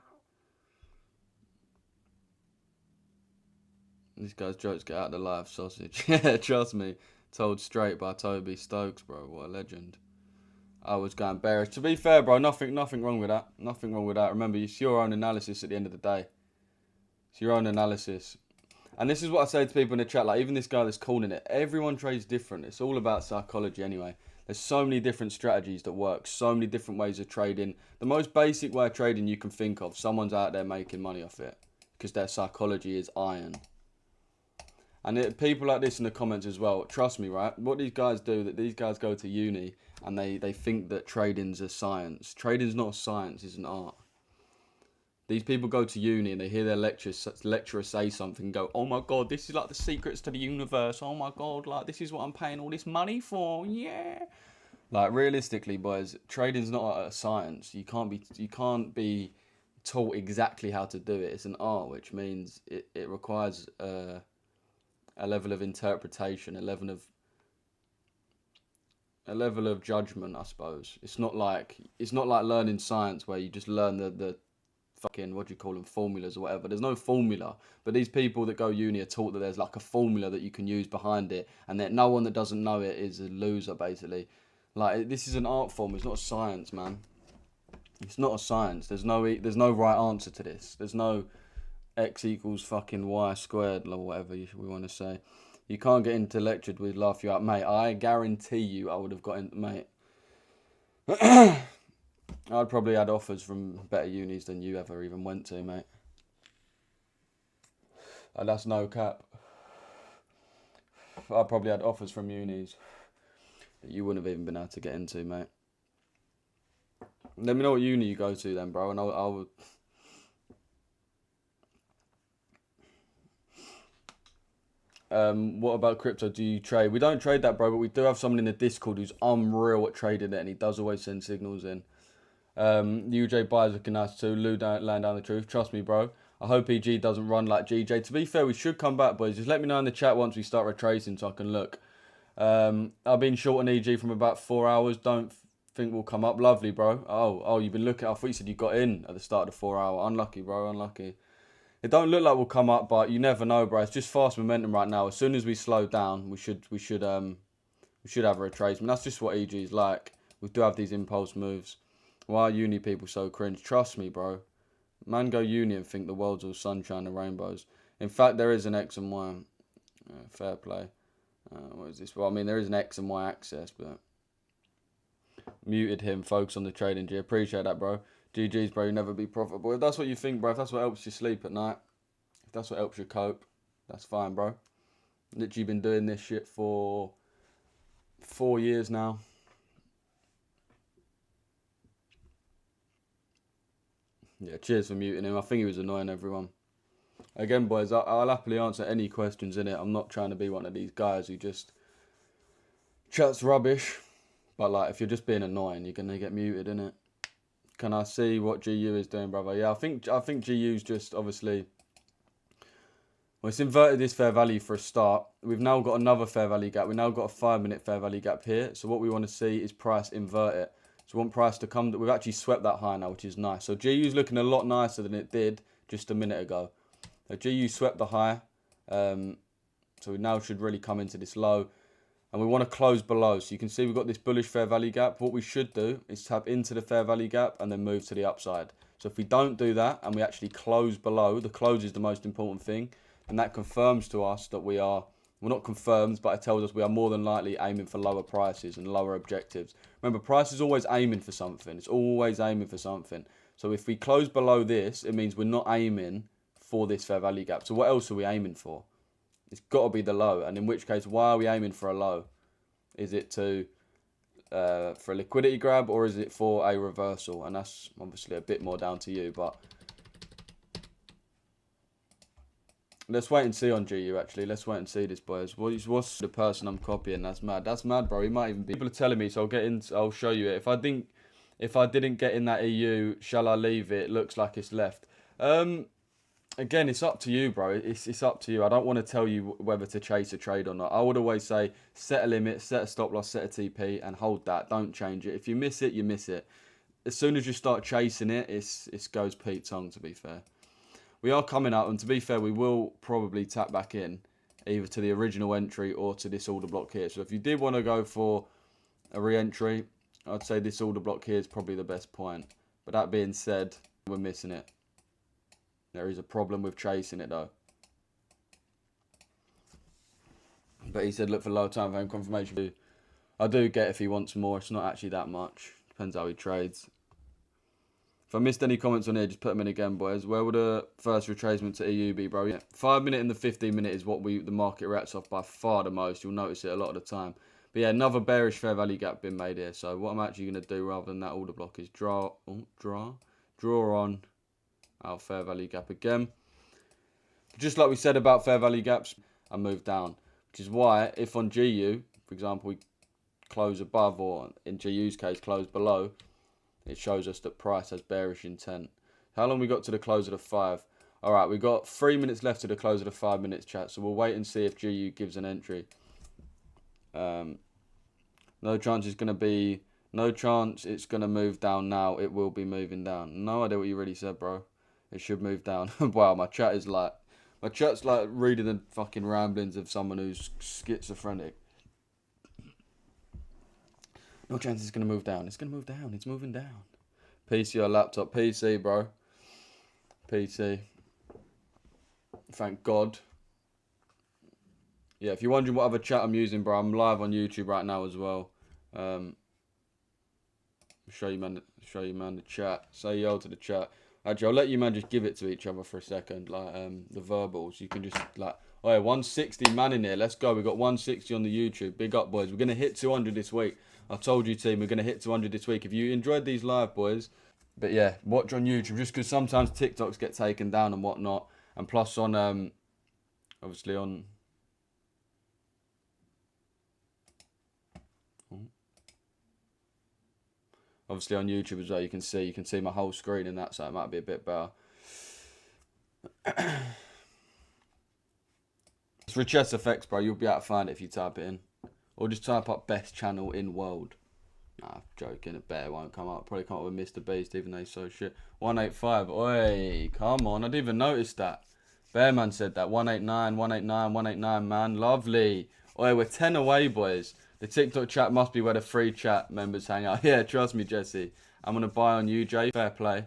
these guys' jokes get out of the live sausage. Yeah, trust me. Told straight by Toby Stokes, bro. What a legend. I was going bearish. To be fair, bro, nothing wrong with that. Nothing wrong with that. Remember, it's your own analysis at the end of the day. It's your own analysis. And this is what I say to people in the chat. Like, even this guy that's calling it. Everyone trades different. It's all about psychology anyway. There's so many different strategies that work. So many different ways of trading. The most basic way of trading you can think of. Someone's out there making money off it. Because their psychology is iron. And people like this in the comments as well, trust me, right? What these guys do, that these guys go to uni and they think that trading's a science. Trading's not a science, it's an art. These people go to uni and they hear their lecturer say something and go, oh my God, this is like the secrets to the universe. Oh my God, like this is what I'm paying all this money for, yeah. Like realistically, boys, trading's not a science. You can't be taught exactly how to do it. It's an art, which means it requires a level of interpretation, a level of judgment, I suppose. It's not like learning science where you just learn the fucking, what do you call them, formulas or whatever. There's no formula, but these people that go uni are taught that there's like a formula that you can use behind it, and that no one that doesn't know it is a loser, basically. Like, this is an art form. It's not a science, man. It's not a science. There's no right answer to this. There's no X equals fucking Y squared or whatever we want to say. You can't get into lectured, we'd laugh you out, mate. I guarantee you I would have got in, mate. I'd probably had offers from better unis than you ever even went to, mate. And that's no cap. I probably had offers from unis that you wouldn't have even been able to get into, mate. Let me know what uni you go to then, bro, and I'll what about crypto? Do you trade? We don't trade that, bro, but we do have someone in the Discord who's unreal at trading it, and he does always send signals in. UJ buys looking nice too. Lou laying down the truth. Trust me, bro. I hope EG doesn't run like GJ. To be fair, we should come back, boys. Just let me know in the chat once we start retracing so I can look. I've been short on EG from about 4 hours. Don't think we'll come up. Lovely, bro. Oh, you've been looking. I thought you said you got in at the start of the 4 hour. Unlucky, bro. Unlucky. It don't look like we'll come up, but you never know, bro. It's just fast momentum right now. As soon as we slow down, we should have a retracement. That's just what EG is like. We do have these impulse moves. Why are uni people so cringe? Trust me, bro. Man go uni and think the world's all sunshine and rainbows. In fact, there is an X and Y. Fair play. What is this? Well, I mean, there is an X and Y access, but... Muted him. Focus on the trading, G. Appreciate that, bro. GG's, bro. You never be profitable. If that's what you think, bro, if that's what helps you sleep at night, if that's what helps you cope, that's fine, bro. Literally been doing this shit for 4 years now. Yeah, cheers for muting him. I think he was annoying everyone. Again, boys, I'll happily answer any questions in it. I'm not trying to be one of these guys who just chats rubbish. But, like, if you're just being annoying, you're going to get muted, innit? Can I see what GU is doing, brother? Yeah, I think GU's just, obviously... Well, it's inverted this fair value for a start. We've now got another fair value gap. We've now got a 5-minute fair value gap here. So what we want to see is price invert it. So we want price to come... We've actually swept that high now, which is nice. So GU's looking a lot nicer than it did just a minute ago. So GU swept the high. So we now should really come into this low. And we want to close below. So you can see we've got this bullish fair value gap. What we should do is tap into the fair value gap and then move to the upside. So if we don't do that and we actually close below, the close is the most important thing. And that confirms to us that we are... Well, not confirmed, but it tells us we are more than likely aiming for lower prices and lower objectives. Remember, price is always aiming for something. It's always aiming for something. So if we close below this, it means we're not aiming for this fair value gap. So what else are we aiming for? It's got to be the low. And in which case, why are we aiming for a low? Is it for a liquidity grab or is it for a reversal? And that's obviously a bit more down to you, but... Let's wait and see on GU, actually. Let's wait and see this, boys. What's the person I'm copying? That's mad. That's mad, bro. He might even be... People are telling me, so I'll show you it. If I didn't get in that EU, shall I leave it? Looks like it's left. Again, it's up to you, bro. It's up to you. I don't want to tell you whether to chase a trade or not. I would always say, set a limit, set a stop loss, set a TP, and hold that. Don't change it. If you miss it, you miss it. As soon as you start chasing it, it goes Pete Tong, to be fair. We are coming up, and to be fair, we will probably tap back in, either to the original entry or to this order block here. So if you did want to go for a re-entry, I'd say this order block here is probably the best point. But that being said, we're missing it. There is a problem with chasing it, though. But he said, look for low time frame confirmation. I do get if he wants more. It's not actually that much. Depends how he trades. If I missed any comments on here, just put them in again, boys. Where would the first retracement to EU be, bro? Yeah, 5 minute and the 15 minute is what the market reacts off by far the most. You'll notice it a lot of the time. But yeah, another bearish fair value gap been made here. So what I'm actually going to do rather than that order block is draw on our fair value gap again. Just like we said about fair value gaps, I move down. Which is why if on GU, for example, we close above, or in GU's case, close below, it shows us that price has bearish intent. How long we got to the close of the 5? All right, we've got 3 minutes left to the close of the 5 minutes, chat. So we'll wait and see if GU gives an entry. No chance it's going to be... No chance it's going to move down now. It will be moving down. No idea what you really said, bro. It should move down. Wow, my chat is like... My chat's like reading the fucking ramblings of someone who's schizophrenic. No chance it's going to move down. It's going to move down. It's moving down. PC or laptop? PC, bro. PC. Thank God. Yeah, if you're wondering what other chat I'm using, bro, I'm live on YouTube right now as well. Show you man the chat. Say yo to the chat. Actually, I'll let you man just give it to each other for a second, like the verbals. You can just like, oh yeah, 160 man in here. Let's go. We got 160 on the YouTube. Big up, boys. We're gonna hit 200 this week. I told you, team, we're gonna hit 200 this week. If you enjoyed these live, boys, but yeah, watch on YouTube just because sometimes TikToks get taken down and whatnot, and plus on obviously on. Obviously on YouTube as well, you can see my whole screen and that, so it might be a bit better. It's Richesse effects, bro. You'll be able to find it if you type it in, or just type up best channel in world. Nah, joking. A bear won't come up. Probably come up with Mr. Beast, even though he's so shit. 185. Oi, come on. I didn't even notice that. Bearman said that. 189, 189, 189, man. Lovely. Oi, we're 10 away, boys. The TikTok chat must be where the free chat members hang out. Yeah, trust me, Jesse. I'm going to buy on you, Jay. Fair play.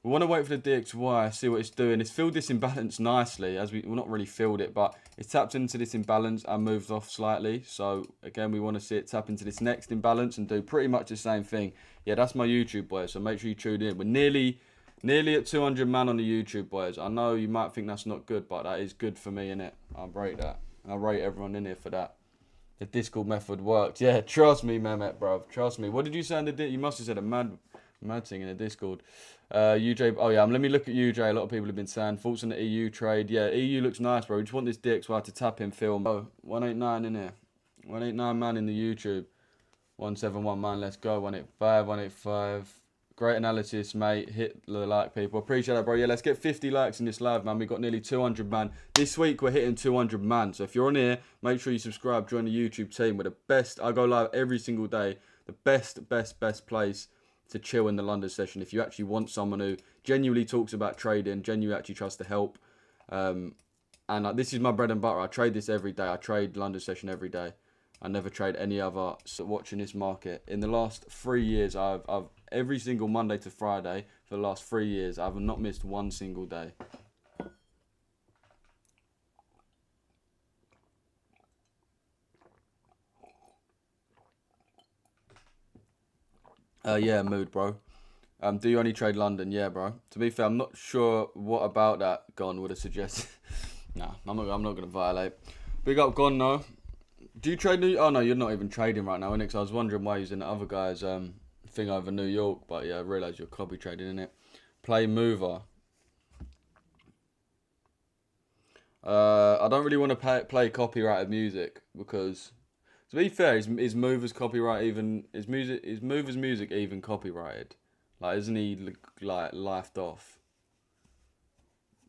We want to wait for the DXY, see what it's doing. It's filled this imbalance nicely, as well, not really filled it, but it's tapped into this imbalance and moved off slightly. So, again, we want to see it tap into this next imbalance and do pretty much the same thing. Yeah, that's my YouTube, boys, so make sure you tune in. We're nearly at 200 man on the YouTube, boys. I know you might think that's not good, but that is good for me, innit? I'll rate that. I'll rate everyone in here for that. The Discord method worked. Yeah, trust me, Mehmet, bro. Trust me. What did you say in the... You must have said a mad thing in the Discord. UJ... Oh, yeah. Let me look at UJ. A lot of people have been saying. Thoughts on the EU trade. Yeah, EU looks nice, bro. We just want this DXY to tap in film. Oh, 189 in here. 189 man in the YouTube. 171 man. Let's go. 185. 185. Great analysis, mate. Hit the like, people. Appreciate that, bro. Yeah, let's get 50 likes in this live, man. We got nearly 200 man. This week, we're hitting 200 man. So if you're on here, make sure you subscribe. Join the YouTube team. We're the best. I go live every single day. The best place to chill in the London session. If you actually want someone who genuinely talks about trading, genuinely actually tries to help. And this is my bread and butter. I trade this every day. I trade London session every day. I never trade any other. So watching this market. In the last 3 years, I've every single Monday to Friday for the last 3 years, I've not missed one single day. Yeah, mood, bro. Do you only trade London? Yeah, bro. To be fair, I'm not sure what about that Gon would have suggested. Nah, I'm not gonna violate. Big up Gon, no. Do you trade New? Oh no, you're not even trading right now, innit? I was wondering why you're using the other guy's thing over New York, but yeah, I realise you're copy trading, innit? Play mover. I don't really want to play copyrighted music because, to be fair, is Mover's copyright even? Is Mover's music even copyrighted? Like, isn't he like lifed off?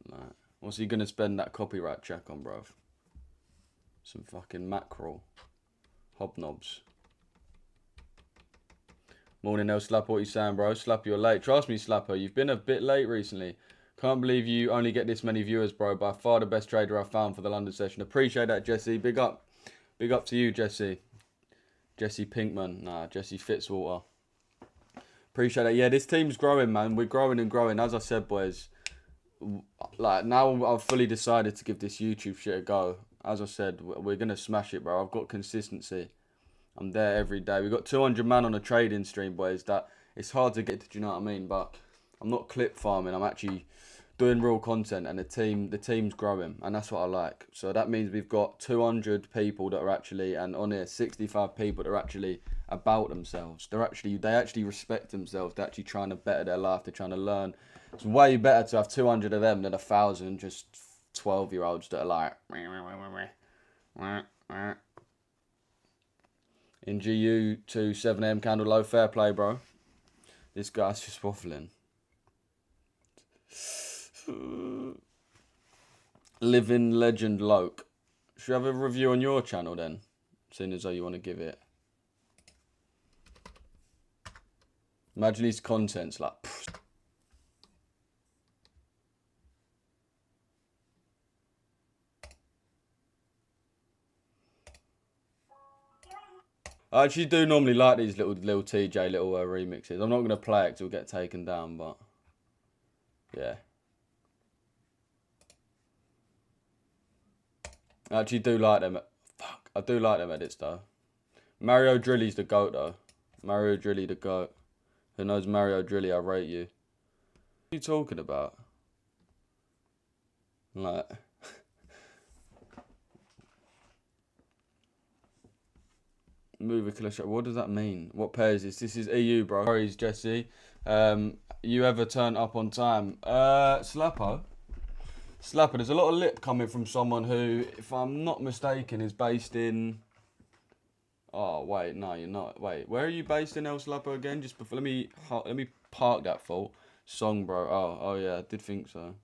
Like, what's he gonna spend that copyright check on, bruv? Some fucking mackerel. Hobnobs. Morning, El Slapper. What you saying, bro? Slapper, you're late. Trust me, Slapper. You've been a bit late recently. Can't believe you only get this many viewers, bro. By far the best trader I've found for the London session. Appreciate that, Jesse. Big up. Big up to you, Jesse. Jesse Pinkman. Nah, Jesse Fitzwater. Appreciate that. Yeah, this team's growing, man. We're growing and growing. As I said, boys, like, now I've fully decided to give this YouTube shit a go. As I said, we're going to smash it, bro. I've got consistency. I'm there every day. We've got 200 man on a trading stream, boys. That it's hard to get, do you know what I mean? But I'm not clip farming. I'm actually doing real content, and the team's growing, and that's what I like. So that means we've got 200 people that are actually, and on here 65 people that are actually about themselves. They actually respect themselves. They're actually trying to better their life. They're trying to learn. It's way better to have 200 of them than 1,000 just 12-year-olds that are like in GU to 7 AM candle low. Fair play, bro. This guy's just waffling. Living legend Loke. Should I have a review on your channel then? Seeing as though you want to give it. Imagine his content's like. I actually do normally like these little TJ little remixes. I'm not going to play it 'cause it'll get taken down, but yeah. I actually do like them. Fuck, I do like them edits though. Mario Drilly's the GOAT though. Mario Drilly the GOAT. Who knows Mario Drilly? I rate you. What are you talking about? Like... Movie cholesterol. What does that mean? What pair is this? This is EU, bro. Sorry, Jesse. You ever turn up on time? Slapper. Slapper. There's a lot of lip coming from someone who, if I'm not mistaken, is based in... Oh, wait. No, you're not. Wait. Where are you based in, El Slapper, again? Just before... Let me park that fault. Song, bro. Oh, yeah. I did think so.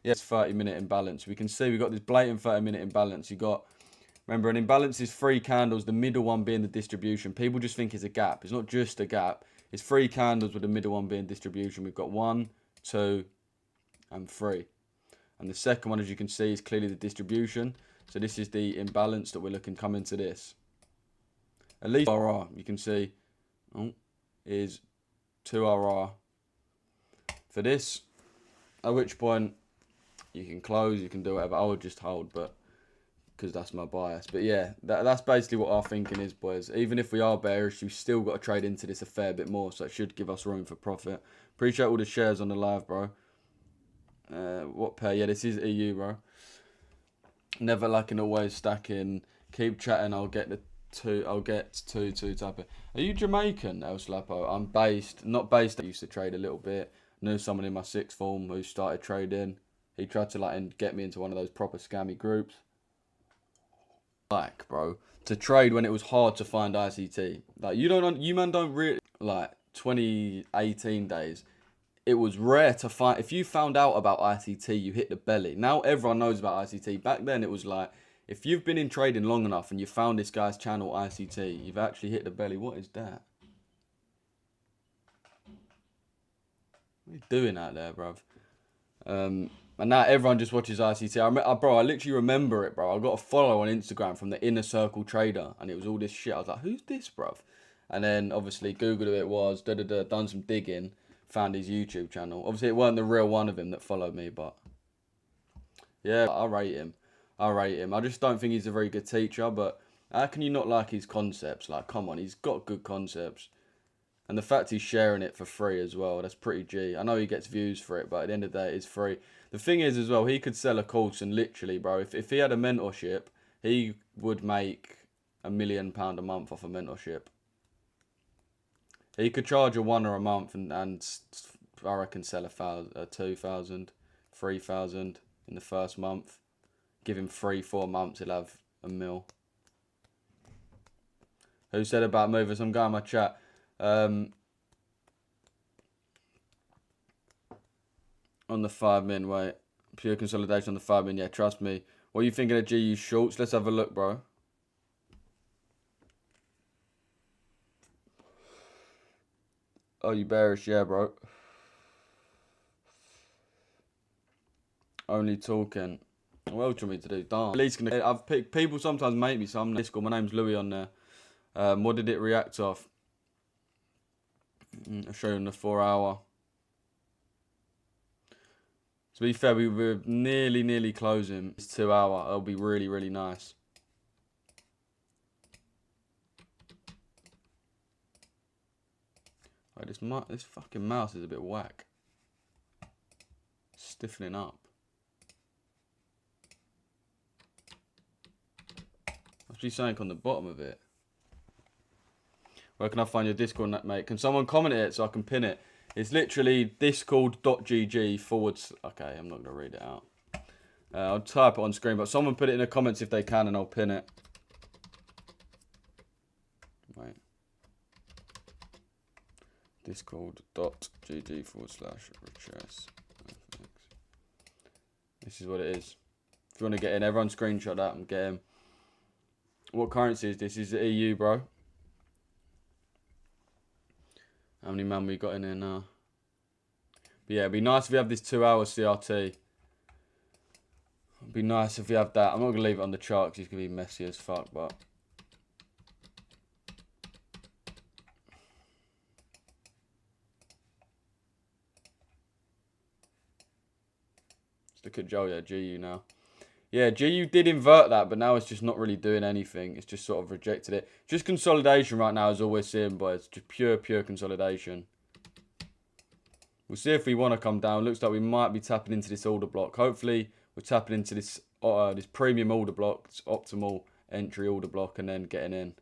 Yeah, it's 30-minute imbalance. We can see we've got this blatant 30-minute imbalance. You got, remember, an imbalance is 3 candles, the middle one being the distribution. People just think it's a gap. It's not just a gap. It's 3 candles with the middle one being distribution. We've got 1, 2, and 3. And the second one, as you can see, is clearly the distribution. So this is the imbalance that we're looking come into this. At least RR, you can see, is 2 RR for this. At which point, you can close, you can do whatever. I would just hold, but because that's my bias. But yeah, that's basically what our thinking is, boys. Even if we are bearish, we've still got to trade into this a fair bit more, so it should give us room for profit. Appreciate all the shares on the live, bro. What pair? Yeah, this is EU, bro. Never lacking, always stacking. Keep chatting. I'll get two type of. Are you Jamaican, El Slapo? I'm based, not based. I used to trade a little bit. Knew someone in my 6th form who started trading. He tried to get me into one of those proper scammy groups. Bro, to trade when it was hard to find ICT. Like you man don't really 2018 days. It was rare to find. If you found out about ICT, you hit the belly. Now everyone knows about ICT. Back then it was like, if you've been in trading long enough and you found this guy's channel ICT, you've actually hit the belly. What is that? What are you doing out there, bruv? And now everyone just watches ICT. Bro, I literally remember it, bro. I got a follow on Instagram from the Inner Circle Trader, and it was all this shit. I was like, who's this, bruv? And then, obviously, Googled who it was, done some digging, found his YouTube channel. Obviously, it weren't the real one of him that followed me, but... Yeah, I rate him. I just don't think he's a very good teacher, but how can you not like his concepts? Like, come on, he's got good concepts. And the fact he's sharing it for free as well, that's pretty G. I know he gets views for it, but at the end of the day, it's free. The thing is as well, he could sell a course and literally, bro, if he had a mentorship, he would make £1 million a month off a mentorship. He could charge a £1 a month and I reckon sell 2,000, 3,000 in the first month. Give him 3-4 months, he'll have £1 million. Who said about moving? Some guy in my chat. On the 5 min, wait. Pure consolidation on the 5 min, yeah, trust me. What are you thinking of GU shorts? Let's have a look, bro. Oh, you bearish, yeah, bro. Only talking. What else do you want me to do? Darn. At least I've picked people sometimes make me some. My name's Louis on there. What did it react off? I'll show you in the 4 hour. To be fair, we were nearly closing. It's 2 hour. It'll be really, really nice. Right, this fucking mouse is a bit whack. Stiffening up. Must be something on the bottom of it. Where can I find your Discord, mate? Can someone comment it so I can pin it? It's literally discord.gg/. Okay, I'm not going to read it out. I'll type it on screen, but someone put it in the comments if they can and I'll pin it. Wait. Discord.gg/Richesse. This is what it is. If you want to get in, everyone screenshot that and get in. What currency is this? This is the EU, bro. How many man we got in here now? But yeah, it'd be nice if we have this 2 hour CRT. It'd be nice if we have that. I'm not going to leave it on the chart because it's going to be messy as fuck, but... Let's look at Joe, yeah, GU now. Yeah, GU did invert that, but now it's just not really doing anything. It's just sort of rejected it. Just consolidation right now is all we're seeing, boys. Just pure consolidation. We'll see if we want to come down. Looks like we might be tapping into this order block. Hopefully, we're tapping into this this premium order block, this optimal entry order block, and then getting in.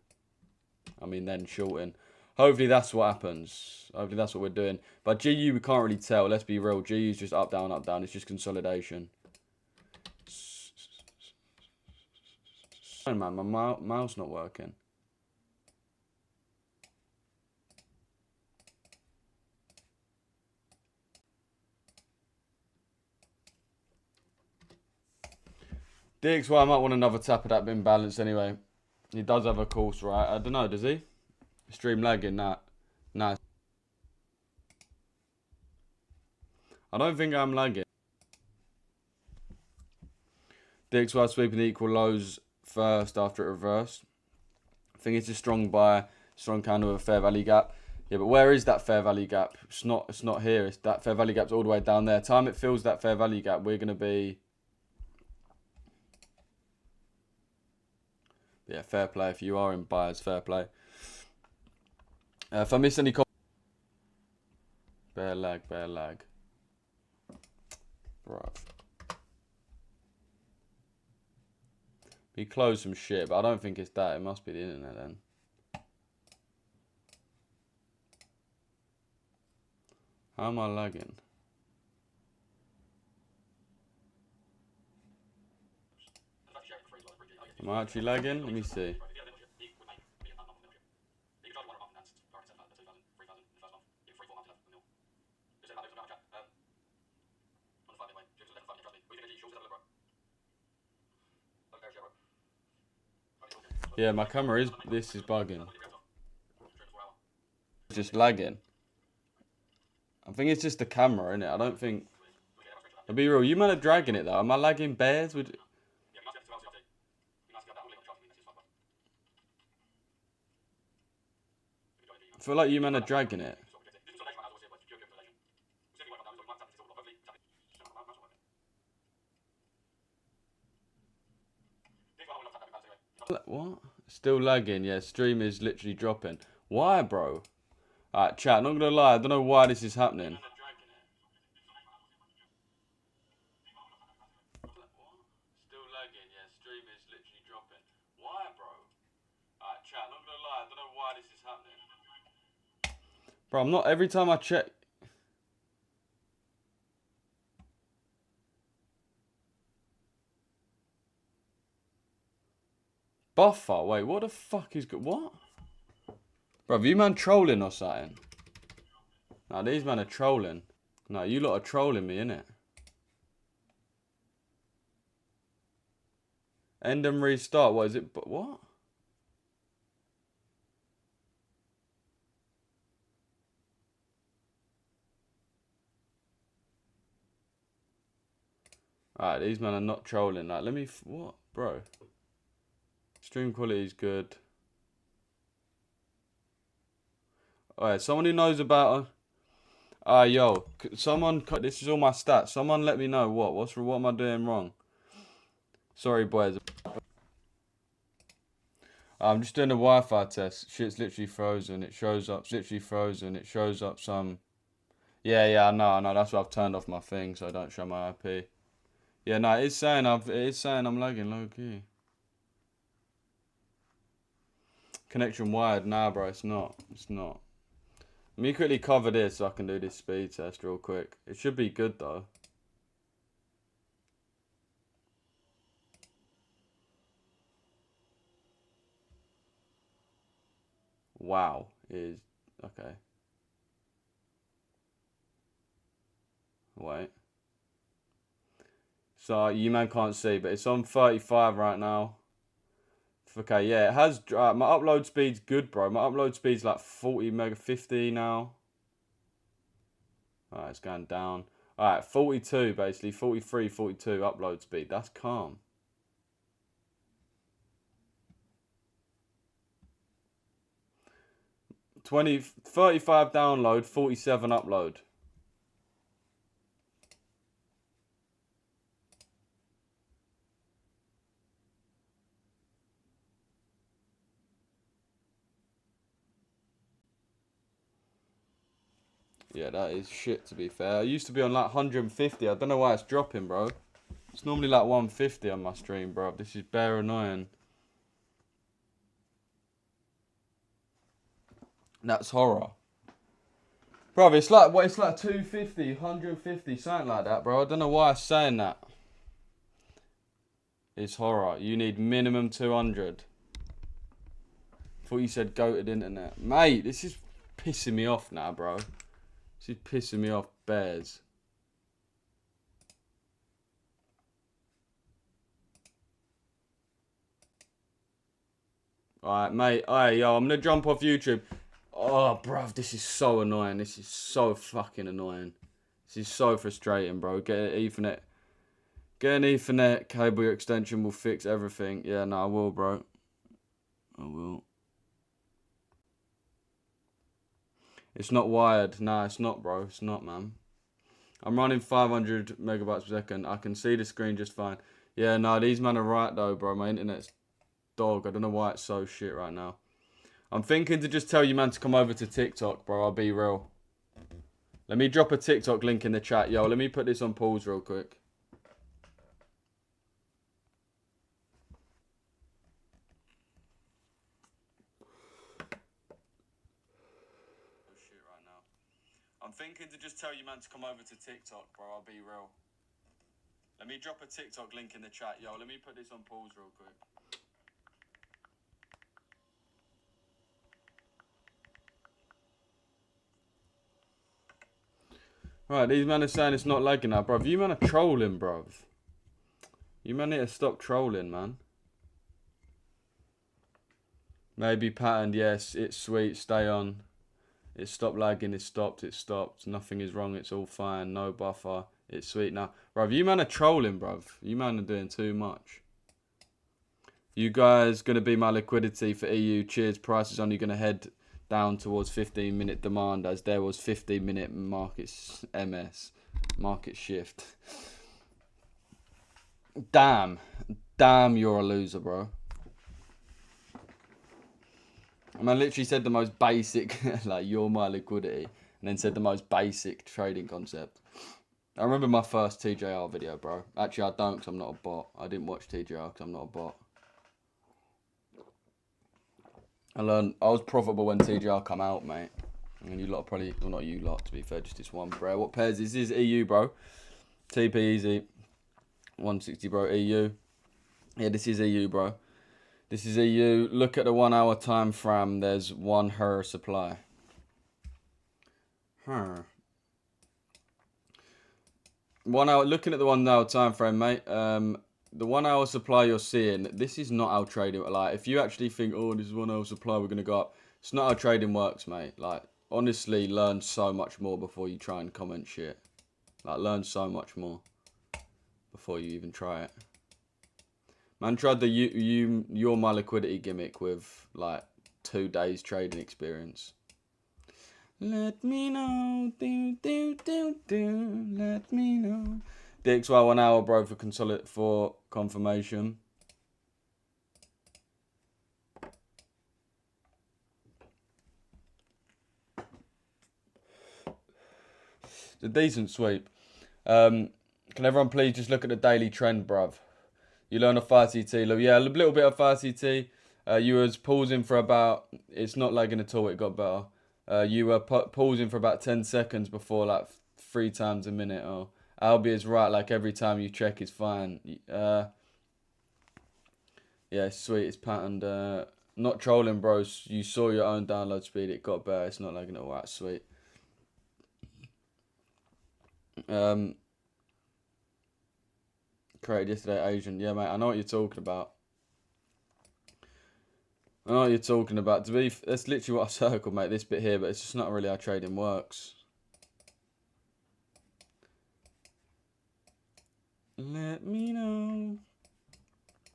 I mean, then shorting. Hopefully, that's what happens. Hopefully, that's what we're doing. But GU, we can't really tell. Let's be real. GU's just up, down, up, down. It's just consolidation. Man, my mouse not working. DXY might want another tap of that bin balance anyway. He does have a course, right? I don't know, does he? Stream lagging, nah. I don't think I'm lagging. DXY sweeping the equal lows first after it reversed. I think it's a strong buy, strong candle with a fair value gap. Yeah, but where is that fair value gap? It's not here. It's that fair value gap's all the way down there. Time it fills that fair value gap, we're gonna be. Yeah, fair play. If you are in buyers, fair play. If I miss any bear lag. Right. He closed some shit, but I don't think it's that. It must be the internet then. How am I lagging? Am I actually lagging? Let me see. Yeah, my camera is. This is bugging. It's just lagging. I think it's just the camera, innit? I don't think. I'll be real. You man are dragging it though. Am I lagging bears? I feel like you man are dragging it. What? Still lagging. Yeah, stream is literally dropping. Why, bro? Alright, chat. Not gonna lie. I don't know why this is happening. Still lagging. Yeah, stream is literally dropping. Why, bro? Alright, chat. Not gonna lie. I don't know why this is happening. Bro, I'm not. Every time I check. Buffer? Wait, what the fuck is good? What? Bro, you man trolling or something? Nah, these men are trolling. No, you lot are trolling me, innit? End and restart. What is it? But what? Alright, these men are not trolling. Like, let me. What? Bro. Stream quality is good. Alright, someone who knows about. Yo, someone. This is all my stats. Someone let me know what. What am I doing wrong? Sorry, boys. I'm just doing a Wi-Fi test. Shit's literally frozen. It shows up. It's literally frozen. It shows up some. Yeah, I know. That's why I've turned off my thing so I don't show my IP. Yeah, no, it is saying I'm lagging low key. Connection wired. Nah, bro, it's not. It's not. Let me quickly cover this so I can do this speed test real quick. It should be good though. Wow, is okay. Wait. So you man can't see, but it's on 35 right now. Okay, yeah, it has. My upload speed's good, bro. My upload speed's like 40 mega 50 now. Alright, it's going down. Alright, 42 basically, 43, 42 upload speed. That's calm. $35 download, 47 upload. Yeah, that is shit, to be fair. I used to be on like 150. I don't know why it's dropping, bro. It's normally like 150 on my stream, bro. This is bare annoying. That's horror. Bro, it's like, what? It's like 250, 150, something like that, bro. I don't know why I'm saying that. It's horror. You need minimum 200. Thought you said goated internet. Mate, this is pissing me off now, bro. This is pissing me off, bears. Alright, mate. Alright, yo, I'm gonna jump off YouTube. Oh, bruv, this is so annoying. This is so fucking annoying. This is so frustrating, bro. Get an Ethernet. Get an Ethernet cable extension will fix everything. Yeah, no, I will, bro. I will. It's not wired. Nah, it's not, bro. It's not, man. I'm running 500 megabytes per second. I can see the screen just fine. Yeah, no, these men are right, though, bro. My internet's dog. I don't know why it's so shit right now. I'm thinking to just tell you, man, to come over to TikTok, bro. I'll be real. Let me drop a TikTok link in the chat. Yo, let me put this on pause real quick. Shit right now. I'm thinking to just tell you, man, to come over to TikTok, bro. I'll be real. Let me drop a TikTok link in the chat. Yo, let me put this on pause real quick. Right, these men are saying it's not lagging now, bruv. You man are trolling, bruv. You man need to stop trolling, man. Maybe patterned, yes. It's sweet, stay on. It stopped lagging, it stopped, it stopped. Nothing is wrong, it's all fine. No buffer, it's sweet now. Bruv, you man are trolling, bruv. You man are doing too much. You guys gonna be my liquidity for EU. Cheers, price is only gonna head down towards 15-minute demand as there was 15-minute markets MS market shift. Damn, you're a loser, bro. And I literally said the most basic, like, you're my liquidity, and then said the most basic trading concept. I remember my first TJR video, bro. Actually, I don't, because I'm not a bot. I didn't watch TJR because I'm not a bot. I was profitable when TGR come out, mate. And you lot probably, well, not you lot, to be fair, just this one, bro. What pairs? This is EU, bro. TP easy. 160, bro. EU. Yeah, this is EU, bro. This is EU. Look at the 1 hour time frame. There's one her supply. Huh. 1 hour. Looking at the 1 hour time frame, mate. The 1 hour supply you're seeing, this is not how trading, like, if you actually think, oh, this is 1 hour supply, we're going to go up, it's not how trading works, mate. Like, honestly, learn so much more before you try and comment shit. Like, learn so much more before you even try it. Man tried the you're my liquidity gimmick with, like, 2 days trading experience. Let me know, let me know. DXY 1 hour, bro, for confirmation. It's a decent sweep. Can everyone please just look at the daily trend, bruv? You learn a 5CT. Yeah, a little bit of 5CT. You was pausing for about, it's not lagging at all, it got better. You were pausing for about 10 seconds before, like, 3 times a minute. Oh. Albi is right, like every time you check is fine. Yeah, sweet, it's patterned. Not trolling, bros. You saw your own download speed, it got better. It's not lagging at all. Right, sweet. Created yesterday, Asian. Yeah, mate, I know what you're talking about. I know what you're talking about. That's literally what I circled, mate, this bit here, but it's just not really how trading works. Let me know.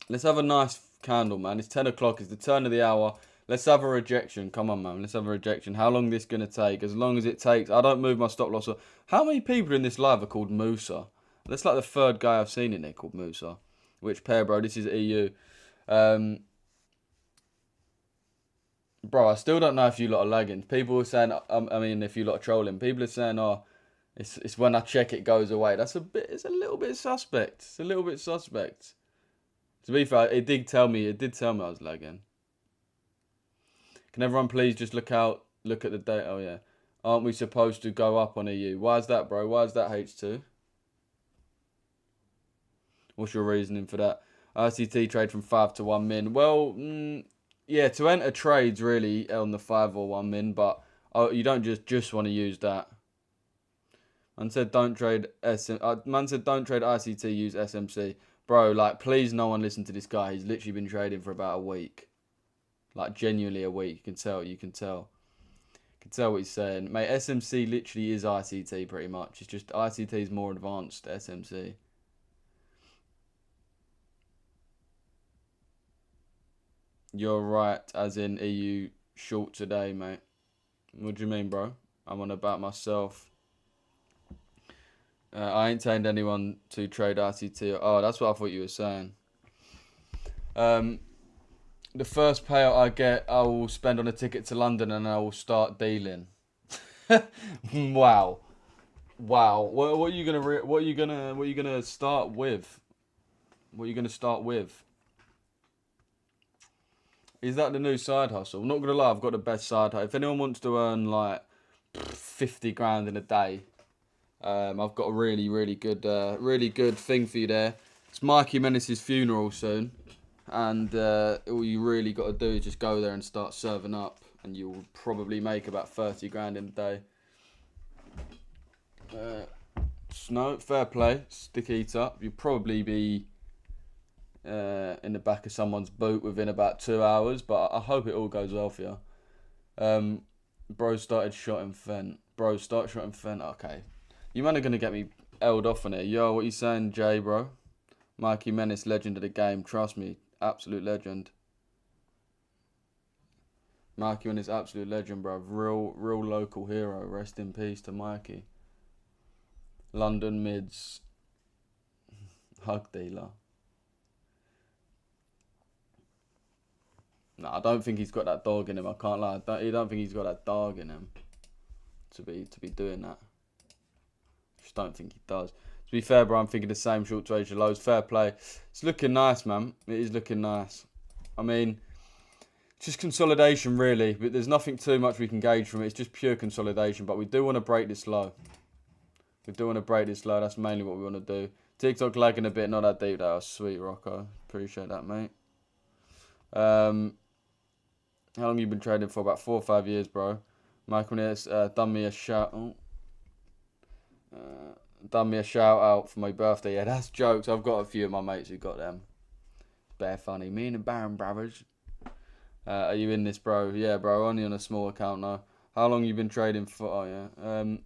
Let's have a nice candle, man. It's 10 o'clock. It's the turn of the hour. Let's have a rejection. Come on, man. Let's have a rejection. How long is this going to take? As long as it takes. I don't move my stop loss. How many people in this live are called Musa? That's like the 3rd guy I've seen in there called Musa. Which pair, bro? This is EU. Bro, I still don't know if you lot are lagging. People are saying, I mean, if you lot are trolling. People are saying, oh, it's when I check it goes away. It's a little bit suspect. It's a little bit suspect. To be fair, it did tell me I was lagging. Can everyone please just look at the date? Oh yeah. Aren't we supposed to go up on EU? Why is that, bro? Why is that H2? What's your reasoning for that? RCT trade from 5 to 1 min. Well, yeah, to enter trades really on the 5 or 1 min, but you don't just want to use that. Man said don't trade Man said don't trade RCT, use SMC. Bro, like, please no one listen to this guy. He's literally been trading for about a week. Like, genuinely a week. You can tell. You can tell what he's saying. Mate, SMC literally is RCT pretty much. It's just RCT is more advanced SMC. You're right, as in EU short today, mate. What do you mean, bro? I'm on about myself. I ain't telling anyone to trade RCT. Oh, that's what I thought you were saying. The first payout I get, I will spend on a ticket to London, and I will start dealing. Wow. What are you gonna start with? What are you gonna start with? Is that the new side hustle? I'm not gonna lie, I've got the best side hustle. If anyone wants to earn like 50 grand in a day, I've got a really good thing for you there. It's Mikey Menace's funeral soon, and all you really got to do is just go there and start serving up, and you'll probably make about 30 grand in a day. No, fair play, stick eat up. You'll probably be in the back of someone's boot within about 2 hours, but I hope it all goes well for you. Bro started shotting Fent. Bro, start shotting Fent. Okay. You man are going to get me held off on it. Yo, what you saying, Jay, bro? Mikey Menace, legend of the game. Trust me, absolute legend. Mikey Menace, absolute legend, bro. Real local hero. Rest in peace to Mikey. London mids. Hug dealer. No, I don't think he's got that dog in him. I can't lie. I don't think he's got that dog in him to be doing that. Just don't think he does. To be fair, bro, I'm thinking the same short to Asia lows. Fair play. It's looking nice, man. It is looking nice. I mean, it's just consolidation, really. But there's nothing too much we can gauge from it. It's just pure consolidation. But we do want to break this low. That's mainly what we want to do. TikTok lagging a bit. Not that deep, though. Sweet, Rocco. Appreciate that, mate. How long you been trading for? About 4 or 5 years, bro. Michael has done me a shout. Done me a shout out for my birthday. Yeah, that's jokes. I've got a few of my mates who got them. Bare funny. Me and the Baron brothers. Are you in this, bro? Yeah, bro. Only on a small account now. How long you been trading for? Oh yeah.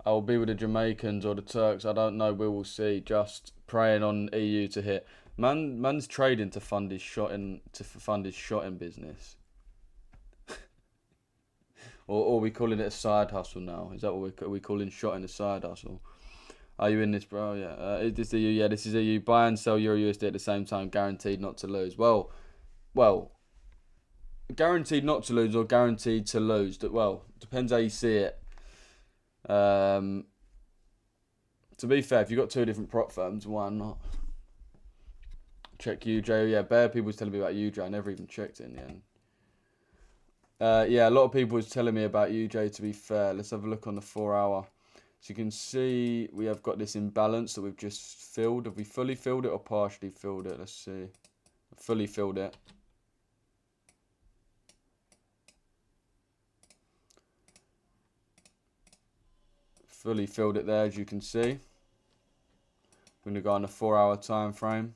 I'll be with the Jamaicans or the Turks. I don't know. We will see. Just praying on EU to hit. Man's trading to fund his shotting business. Or are we calling it a side hustle now? Is that what we calling shotting a side hustle? Are you in this, bro? Yeah. Is this EU? Yeah, this is EU. Buy and sell Euro USD at the same time, guaranteed not to lose. Well, guaranteed not to lose or guaranteed to lose. Well, depends how you see it. To be fair, if you've got two different prop firms, why not? Check UJ. Yeah, bare people was telling me about UJ. I never even checked it in the end. Yeah, a lot of people was telling me about UJ, to be fair. Let's have a look on the 4 hour. So you can see we have got this imbalance that we've just filled. Have we fully filled it or partially filled it? Let's see. Fully filled it. Fully filled it there, as you can see. We're going to go on a 4 hour time frame.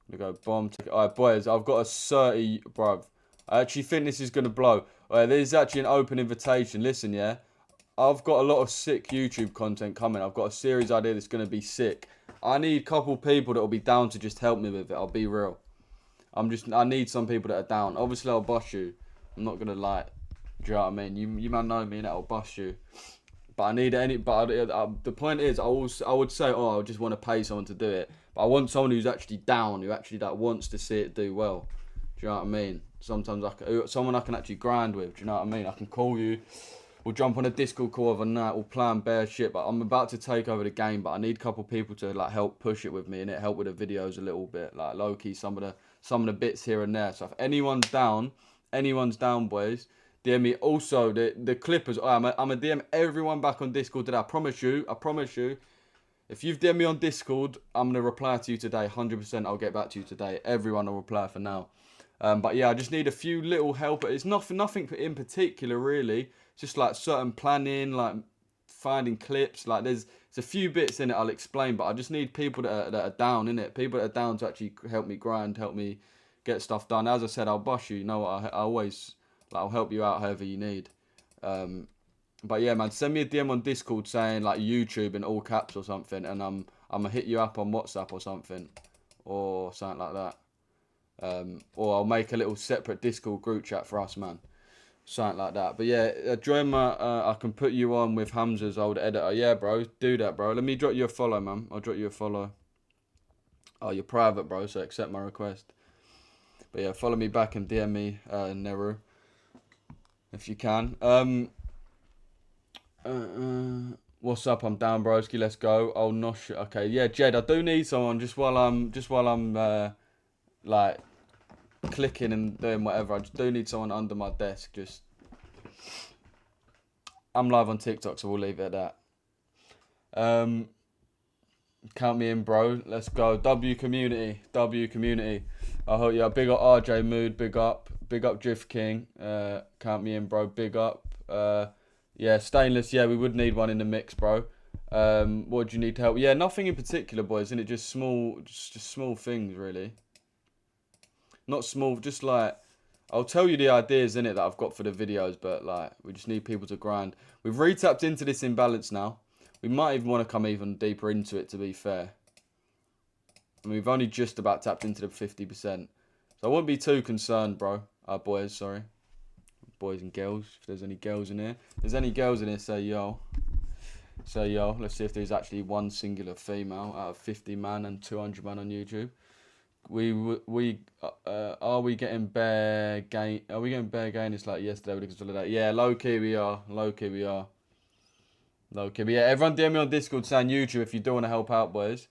I'm going to go bomb. Alright, boys, I've got a 30, bruv. I actually think this is going to blow. There's actually an open invitation. Listen, yeah. I've got a lot of sick YouTube content coming. I've got a series idea that's going to be sick. I need a couple people that will be down to just help me with it. I'll be real. I need some people that are down. Obviously, I'll bust you. I'm not going to lie. Do you know what I mean? You man know me and I'll bust you. But I need any. But the point is, I would say, I just want to pay someone to do it. But I want someone who's actually down, who actually wants to see it do well. Do Do you know what I mean? Sometimes someone I can actually grind with. Do you know what I mean? I can call you. We'll jump on a Discord call overnight. We'll plan bare shit. But I'm about to take over the game. But I need a couple people to like help push it with me and it help with the videos a little bit. Like low key, some of the bits here and there. So if anyone's down, boys, DM me. Also the Clippers. I'm a DM everyone back on Discord today. I promise you. If you've DM'd me on Discord, I'm going to reply to you today. 100% I'll get back to you today. Everyone will reply for now. But yeah, I just need a few little help. It's nothing in particular, really. It's just like certain planning, like finding clips. Like there's a few bits in it I'll explain, but I just need people that are down in it. People that are down to actually help me grind, help me get stuff done. As I said, I'll boss you. You know what? I always, like, I'll help you out however you need. But yeah, man, send me a DM on Discord saying like YouTube in all caps or something, and I'm gonna hit you up on WhatsApp or something like that. Or I'll make a little separate Discord group chat for us, man. Something like that. But yeah, join my. I can put you on with Hamza's old editor. Yeah, bro, do that, bro. Let me drop you a follow, man. I'll drop you a follow. Oh, you're private, bro, so accept my request. But yeah, follow me back and DM me, Neru, if you can. What's up? I'm down, broski. Let's go. Oh, nosh. Okay, yeah, Jed. I do need someone just while I'm like clicking and doing whatever. I just do need someone under my desk. Just I'm live on TikTok, so we'll leave it at that. Count me in, bro. Let's go. W community. I hope you. Big up RJ Mood. Big up Drift King. Count me in, bro. Big up. Yeah, stainless. Yeah, we would need one in the mix, bro. What do you need to help? Yeah, nothing in particular, boys. Isn't it just small things, really? Not small, just like I'll tell you the ideas in it that I've got for the videos, but like we just need people to grind. We've re-tapped into this imbalance now. We might even want to come even deeper into it, to be fair. And we've only just about tapped into the 50%. So I won't be too concerned, bro. Boys, sorry. Boys and girls, if there's any girls in here. If there's any girls in here, say yo. Say yo. Let's see if there's actually one singular female out of 50 man and 200 man on YouTube. Are we getting bare gain? Are we getting bare gain? It's like yesterday with the consolidate. Yeah, low key we are. But yeah, everyone DM me on Discord saying YouTube if you do want to help out, boys.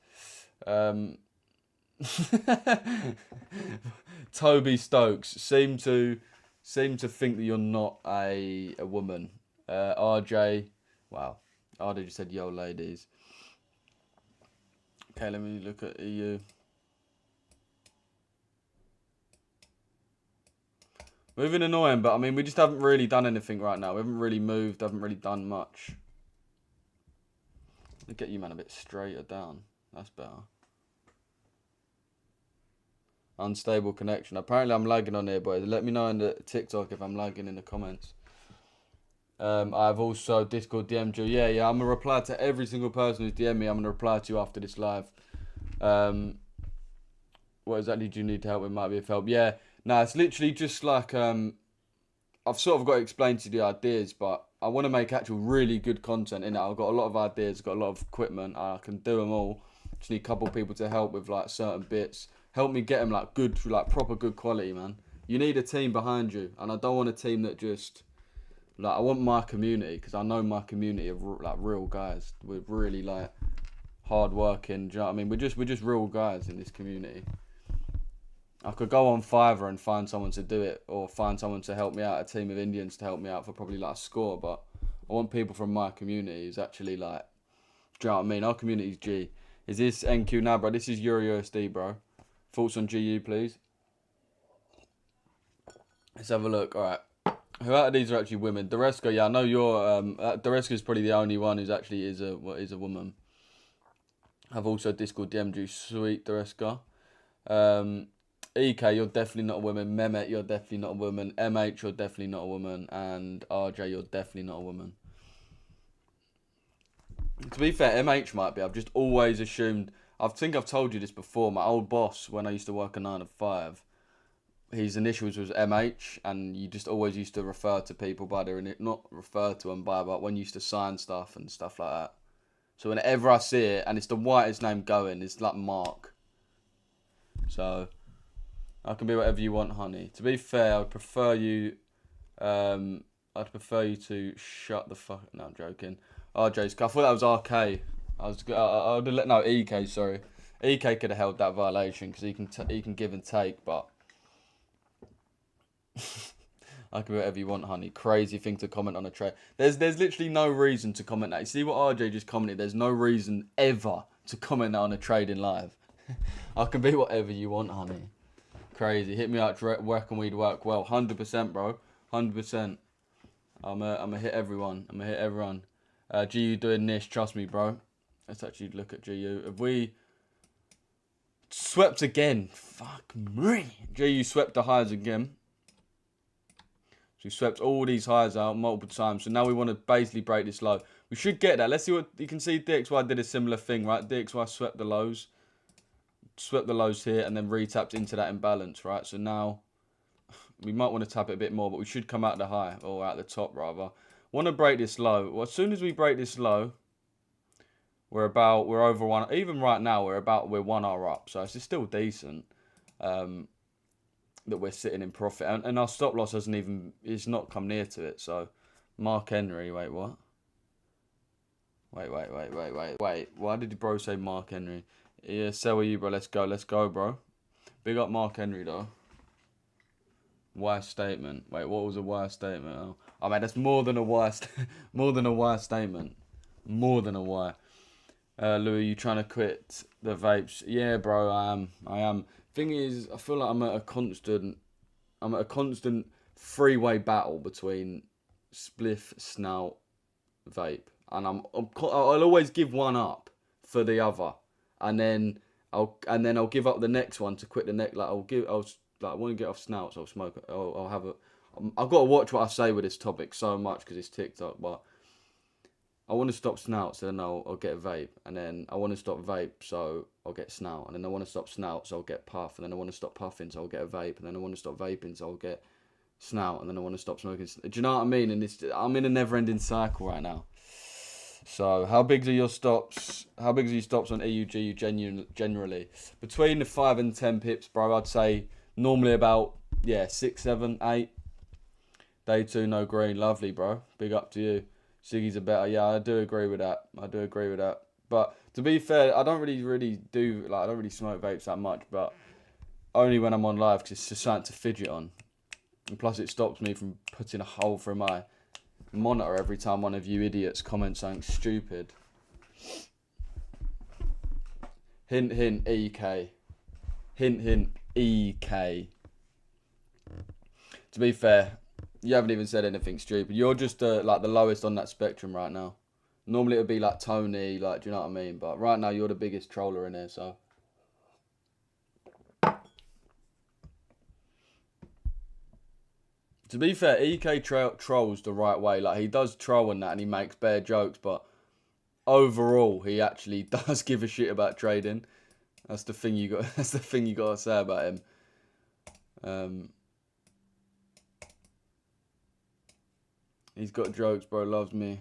Toby Stokes seem to think that you're not a woman. RJ, wow. RJ just said yo, ladies. Okay, let me look at EU. Moving annoying, but I mean, we just haven't really done anything right now. We haven't really moved, haven't really done much. Let me get you, man, a bit straighter down. That's better. Unstable connection. Apparently, I'm lagging on here, boys. Let me know in the TikTok if I'm lagging in the comments. I've also Discord DM'd you. Yeah, I'm going to reply to every single person who's DM'd me. I'm going to reply to you after this live. What exactly do you need to help with? Might be of help. Yeah. No, it's literally just like, I've sort of got to explain to you the ideas, but I want to make actual really good content in it. I've got a lot of ideas, got a lot of equipment. I can do them all. Just need a couple of people to help with like certain bits. Help me get them like good, like proper good quality, man. You need a team behind you, and I don't want a team that just, like, I want my community, because I know my community of like real guys. We're really like hard working. Do you know what I mean? We're just real guys in this community. I could go on Fiverr and find someone to do it, or find someone to help me out, a team of Indians to help me out for probably like a score, but I want people from my community who's actually like, do you know what I mean? Our community's G. Is this NQ now, bro? This is EuroUSD, bro. Thoughts on GU, please? Let's have a look. All right. Who out of these are actually women? Dereska, yeah, I know you're, Dereska's probably the only one who's actually is a woman. I've also Discord DM'd you, sweet Dereska. EK, you're definitely not a woman. Mehmet, you're definitely not a woman. MH, you're definitely not a woman. And RJ, you're definitely not a woman. To be fair, MH might be. I've just always assumed... I think I've told you this before. My old boss, when I used to work a 9 to 5, his initials was MH, and you just always used to refer to people by their... Not refer to them by, but when you used to sign stuff and stuff like that. So whenever I see it, and it's the whitest name going, it's like Mark. So... I can be whatever you want, honey. To be fair, I'd prefer you. I'd prefer you to shut the fuck. No, I'm joking. RJ's. I thought that was RK. I would have let no EK. Sorry, EK could have held that violation because he can give and take, but. I can do whatever you want, honey. Crazy thing to comment on a trade. There's literally no reason to comment that. You see what RJ just commented? There's no reason ever to comment on a trade in live. I can be whatever you want, honey. Crazy. Hit me up. Where can we work well? 100%, bro. 100%. I'm hit everyone. I'm gonna hit everyone. GU doing this. Trust me, bro. Let's actually look at GU. Have we swept again? Fuck me. GU swept the highs again. So we swept all these highs out multiple times. So now we want to basically break this low. We should get that. Let's see what you can see. DXY did a similar thing, right? DXY swept the lows. Swept the lows here and then re-tapped into that imbalance, right? So now we might want to tap it a bit more, but we should come out the high, or out the top rather. Want to break this low. Well, as soon as we break this low, we're over one. Even right now, we're 1 hour up. So it's still decent. That we're sitting in profit, and our stop loss it's not come near to it. So Mark Henry, wait, what? Wait. Why did bro say Mark Henry? Yeah, so are you, bro. Let's go, bro. Big up Mark Henry though. Why statement? Wait, what was a why statement? Oh man, that's more than a why more than a why statement. More than a why. Louis, you trying to quit the vapes? Yeah, bro, I am. Thing is, I feel like I'm at a constant three-way battle between spliff, snout, vape, and I'll always give one up for the other, and then I'll give up the next one to quit the next. Like I want to get off snouts. I'll smoke. I'll have a. I've got to watch what I say with this topic so much because it's TikTok, but. I want to stop snout, so then I'll get a vape, and then I want to stop vape, so I'll get snout, and then I want to stop snout, so I'll get puff, and then I want to stop puffing, so I'll get a vape, and then I want to stop vaping, so I'll get snout, and then I want to stop smoking. Do you know what I mean? And I'm in a never-ending cycle right now. So how big are your stops? How big are your stops on EUGU generally? Between the 5 and 10 pips, bro. I'd say normally about 6, 7, 8. Day 2, no green, lovely, bro. Big up to you. Siggy's are better. Yeah, I do agree with that. But to be fair, I don't really smoke vapes that much, but only when I'm on live because it's just something to fidget on. And plus it stops me from putting a hole through my monitor every time one of you idiots comments something stupid. Hint, hint, EK. Hint, hint, EK. To be fair, you haven't even said anything stupid. You're just like the lowest on that spectrum right now. Normally it would be like Tony, like, do you know what I mean? But right now you're the biggest troller in there, so. To be fair, EK trolls the right way. Like, he does troll and that, and he makes bare jokes, but overall, he actually does give a shit about trading. That's the thing you got. That's the thing you got to say about him. He's got jokes, bro. Loves me.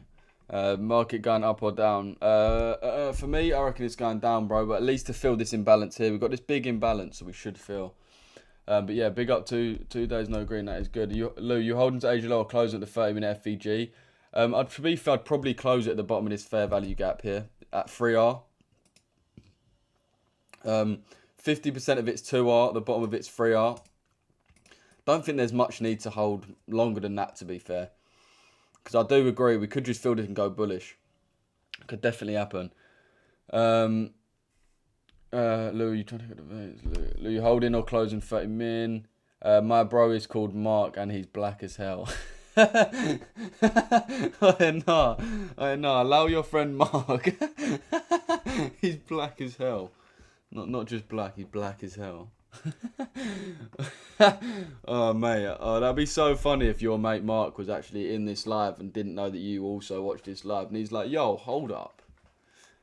Market going up or down? For me, I reckon it's going down, bro. But at least to fill this imbalance here, we've got this big imbalance, so we should fill. But yeah, big up to 2 days no green. That is good. Lou, you holding to Asia low or closing at the 30-minute FVG? I'd probably close it at the bottom of this fair value gap here at 3R. 50% of it's 2R. The bottom of it's 3R. Don't think there's much need to hold longer than that, to be fair. Because I do agree, we could just fill this and go bullish. Could definitely happen. Lou, you trying to get the veins? Lou, you holding or closing 30 min? My bro is called Mark and he's black as hell. I know. Allow your friend Mark. He's black as hell. Not just black, he's black as hell. Oh mate, that'd be so funny if your mate Mark was actually in this live and didn't know that you also watched this live, and he's like, yo, hold up.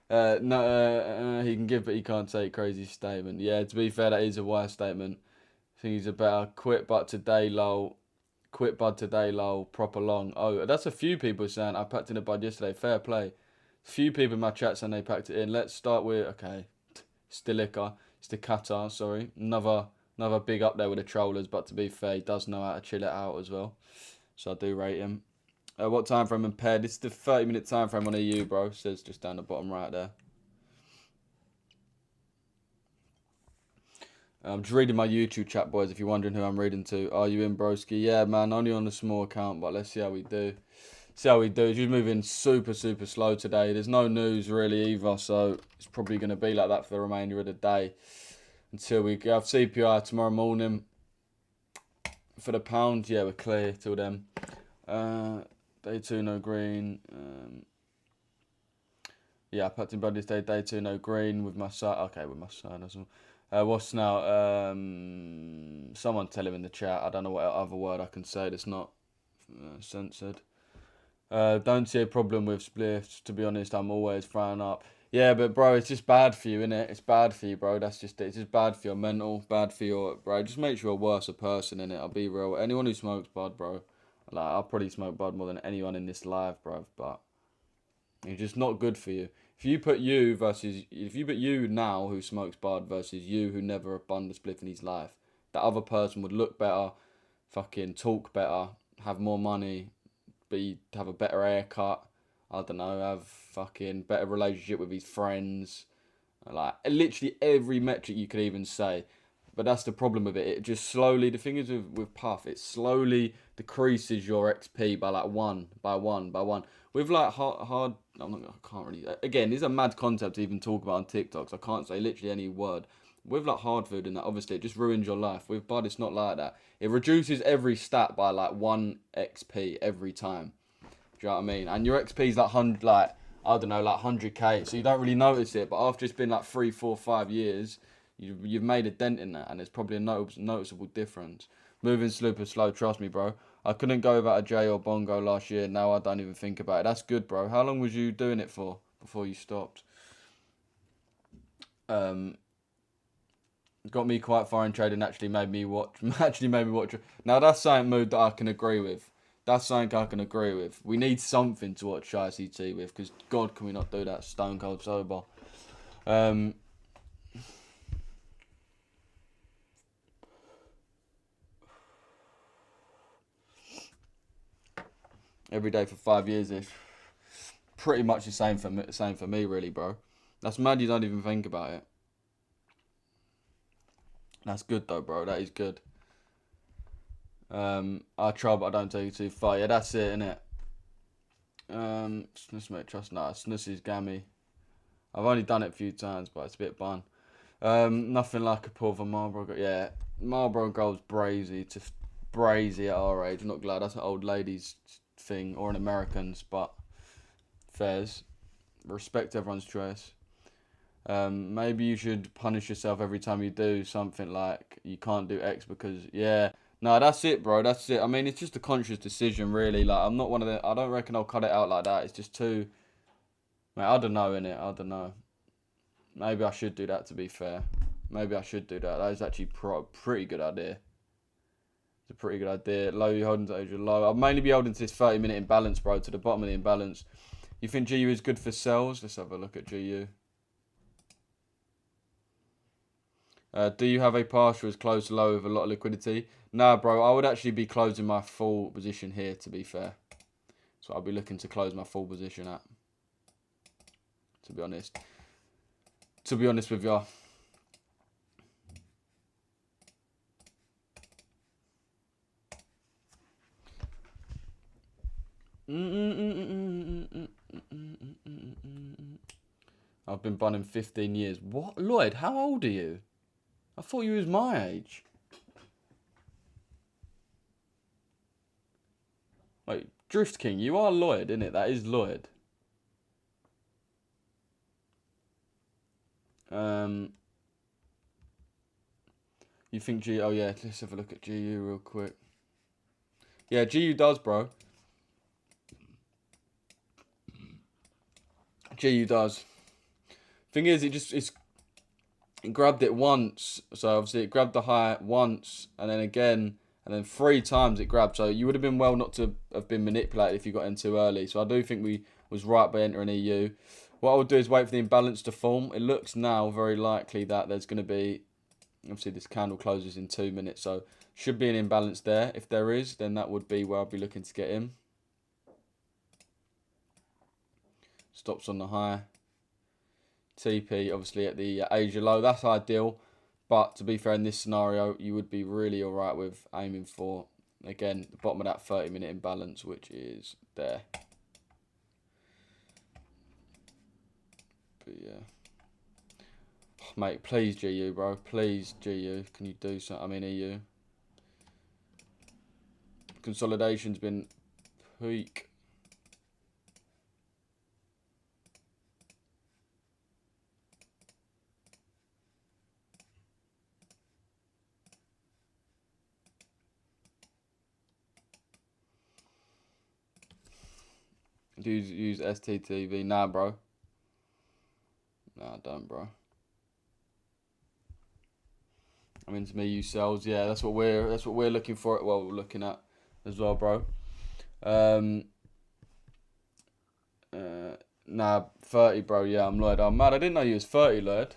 No, he can give but he can't take. Crazy statement. Yeah, to be fair, that is a wise statement. I think he's about quit but today low, proper long. Oh, that's a few people saying I packed in a bud yesterday. Fair play. A few people in my chat saying they packed it in. Let's start with Stilica, sorry, another Another big up there with the trollers, but to be fair, he does know how to chill it out as well. So I do rate him. What time frame impaired? This is the 30-minute time frame on EU, bro. Says just down the bottom right there. I'm just reading my YouTube chat, boys, if you're wondering who I'm reading to. Are you in, broski? Yeah, man, only on a small account, but let's see how we do. See how we do. It's just moving super, super slow today. There's no news really either, so it's probably going to be like that for the remainder of the day. Until we have CPI tomorrow morning. For the pound, yeah, we're clear till then. Day 2, no green. Yeah, I packed in body this day. Day 2, no green with my side. Okay, with my side as well. What's now? Someone tell him in the chat. I don't know what other word I can say that's not censored. Don't see a problem with spliffs. To be honest, I'm always frying up. Yeah, but bro, it's just bad for you, innit? It's bad for you, bro. That's just it. It's just bad for your mental, bad for your, bro. Just makes you a worse person, innit? I'll be real. Anyone who smokes bud, bro, like I'll probably smoke bud more than anyone in this live, bro. But it's just not good for you. If you put you now who smokes bud versus you who never bun the spliff in his life, that other person would look better, fucking talk better, have more money, have a better haircut, I don't know, have fucking better relationship with his friends, like literally every metric you could even say. But that's the problem with it. It just slowly, the thing is with Puff, it slowly decreases your XP by like one by one. With like hard I can't really, again, this is a mad concept to even talk about on TikTok, so I can't say literally any word. With like hard food and that, obviously it just ruins your life. With bud, it's not like that. It reduces every stat by like 1 XP every time. Do you know what I mean? And your XP is like 100, like, I don't know, like 100k. So you don't really notice it. But after it's been like 3, 4, 5 years, you've made a dent in that. And it's probably a noticeable difference. Moving super slow, trust me, bro. I couldn't go without a J or Bongo last year. Now I don't even think about it. That's good, bro. How long was you doing it for before you stopped? Got me quite far in trading. Actually made me watch. Now that's something mood that I can agree with. That's something I can agree with. We need something to watch ICT with, because God, can we not do that stone cold sober? Every day for 5 years is pretty much the same for me, really, bro. That's mad. You don't even think about it. That's good though, bro. That is good. I try, but I don't take it too far. Yeah, that's it, innit? Snus, mate, trust nah. Snus is gammy. I've only done it a few times, but it's a bit bun. Nothing like a pull of a Marlboro. Yeah, Marlboro Gold's brazy. Just brazy at our age. I'm not glad that's an old lady's thing or an American's, but fairs. Respect everyone's choice. Maybe you should punish yourself every time you do something, like you can't do X because, yeah. No, that's it, bro. That's it. I mean, it's just a conscious decision, really. Like, I'm not one of the... I don't reckon I'll cut it out like that. It's just too... Mate, I don't know, innit? I don't know. Maybe I should do that, to be fair. Maybe I should do that. That is actually a pretty good idea. It's a pretty good idea. Low, you're holding to Asia low. I'll mainly be holding to this 30-minute imbalance, bro, to the bottom of the imbalance. You think GU is good for sells? Let's have a look at GU. Do you have a partial as close to low with a lot of liquidity? Nah, bro. I would actually be closing my full position here, to be fair. So I'll be looking to close my full position at. To be honest. To be honest with you. I've been bunning 15 years. What? Lloyd, how old are you? I thought you was my age. Wait, Drift King, you are Lloyd, innit? That is Lloyd. You think GU... Oh, yeah, let's have a look at GU real quick. Yeah, GU does, bro. GU does. Thing is, it grabbed it once. So, obviously, it grabbed the high once, and then again, and then 3 times it grabbed. So, you would have been well not to have been manipulated if you got in too early. So, I do think we was right by entering EU. What I would do is wait for the imbalance to form. It looks now very likely that there's going to be... Obviously, this candle closes in 2 minutes, so should be an imbalance there. If there is, then that would be where I'll be looking to get in. Stops on the high. TP, obviously, at the Asia low. That's ideal. But to be fair, in this scenario, you would be really alright with aiming for, again, the bottom of that 30-minute imbalance, which is there. But yeah. Oh, mate, please, GU, bro. Please, GU. Can you do something? I mean, EU. Consolidation's been peak. Do you use STTV? Nah, bro. Nah, I don't, bro. I mean, to me, use cells. Yeah, that's what we're looking for. Well, we're looking at as well, bro. Nah, 30, bro. Yeah, I'm Lloyd. I'm mad. I didn't know you was 30, Lloyd.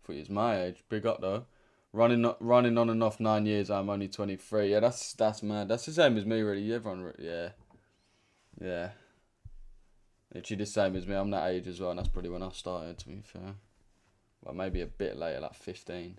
Thought you was my age. Big up though. Running on and off 9 years. I'm only 23. Yeah, that's mad. That's the same as me, really. Everyone, yeah. Literally the same as me. I'm that age as well, and that's probably when I started, to be fair. Well, maybe a bit later, like 15.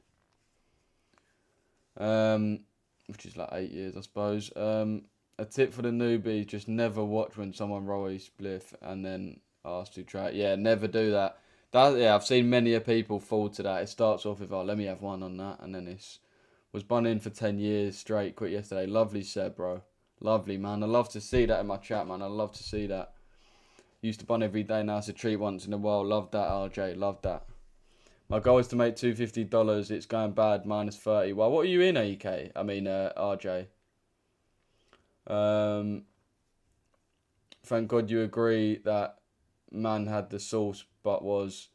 Which is like 8 years, I suppose. A tip for the newbie: just never watch when someone roll a spliff and then ask to try it. Yeah, never do that. Yeah, I've seen many a people fall to that. It starts off with, oh, let me have one on that, and then it's was bunning for 10 years straight. Quit yesterday. Lovely said, bro. Lovely, man. I love to see that in my chat, man. I love to see that. Used to bun every day, now it's a treat once in a while. Love that, RJ. Love that. My goal is to make $250. It's going bad, minus 30. Well, what are you in, AK? I mean, RJ. Thank God you agree that man had the sauce but was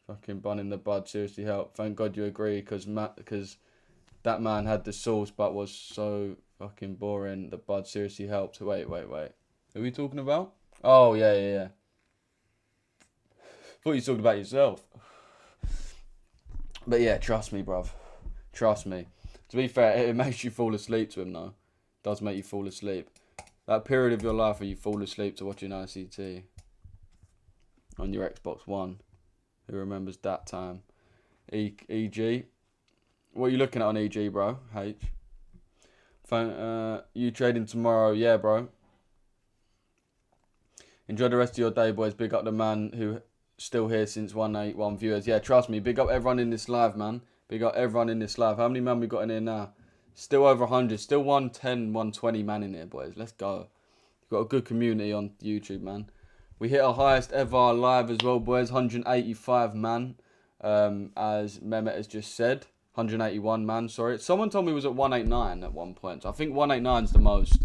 fucking bunning the bud. Seriously help. Thank God you agree because that man had the sauce but was so fucking boring. The bud seriously helped. Wait. Who are we talking about? Oh, yeah. Thought you were talking about yourself. But yeah, trust me, bruv. Trust me. To be fair, it makes you fall asleep to him, though. It does make you fall asleep. That period of your life where you fall asleep to watching ICT on your Xbox One. Who remembers that time? EG. What are you looking at on EG, bro? H. You trading tomorrow? Yeah, bro. Enjoy the rest of your day, boys. Big up the man who still here since 181 viewers. Yeah, trust me. Big up everyone in this live, man. Big up everyone in this live. How many man we got in here now? Still over 100. Still 110, 120 man in here, boys. Let's go. We've got a good community on YouTube, man. We hit our highest ever live as well, boys. 185 man, as Mehmet has just said. 181 man, sorry. Someone told me it was at 189 at one point. So I think 189 is the most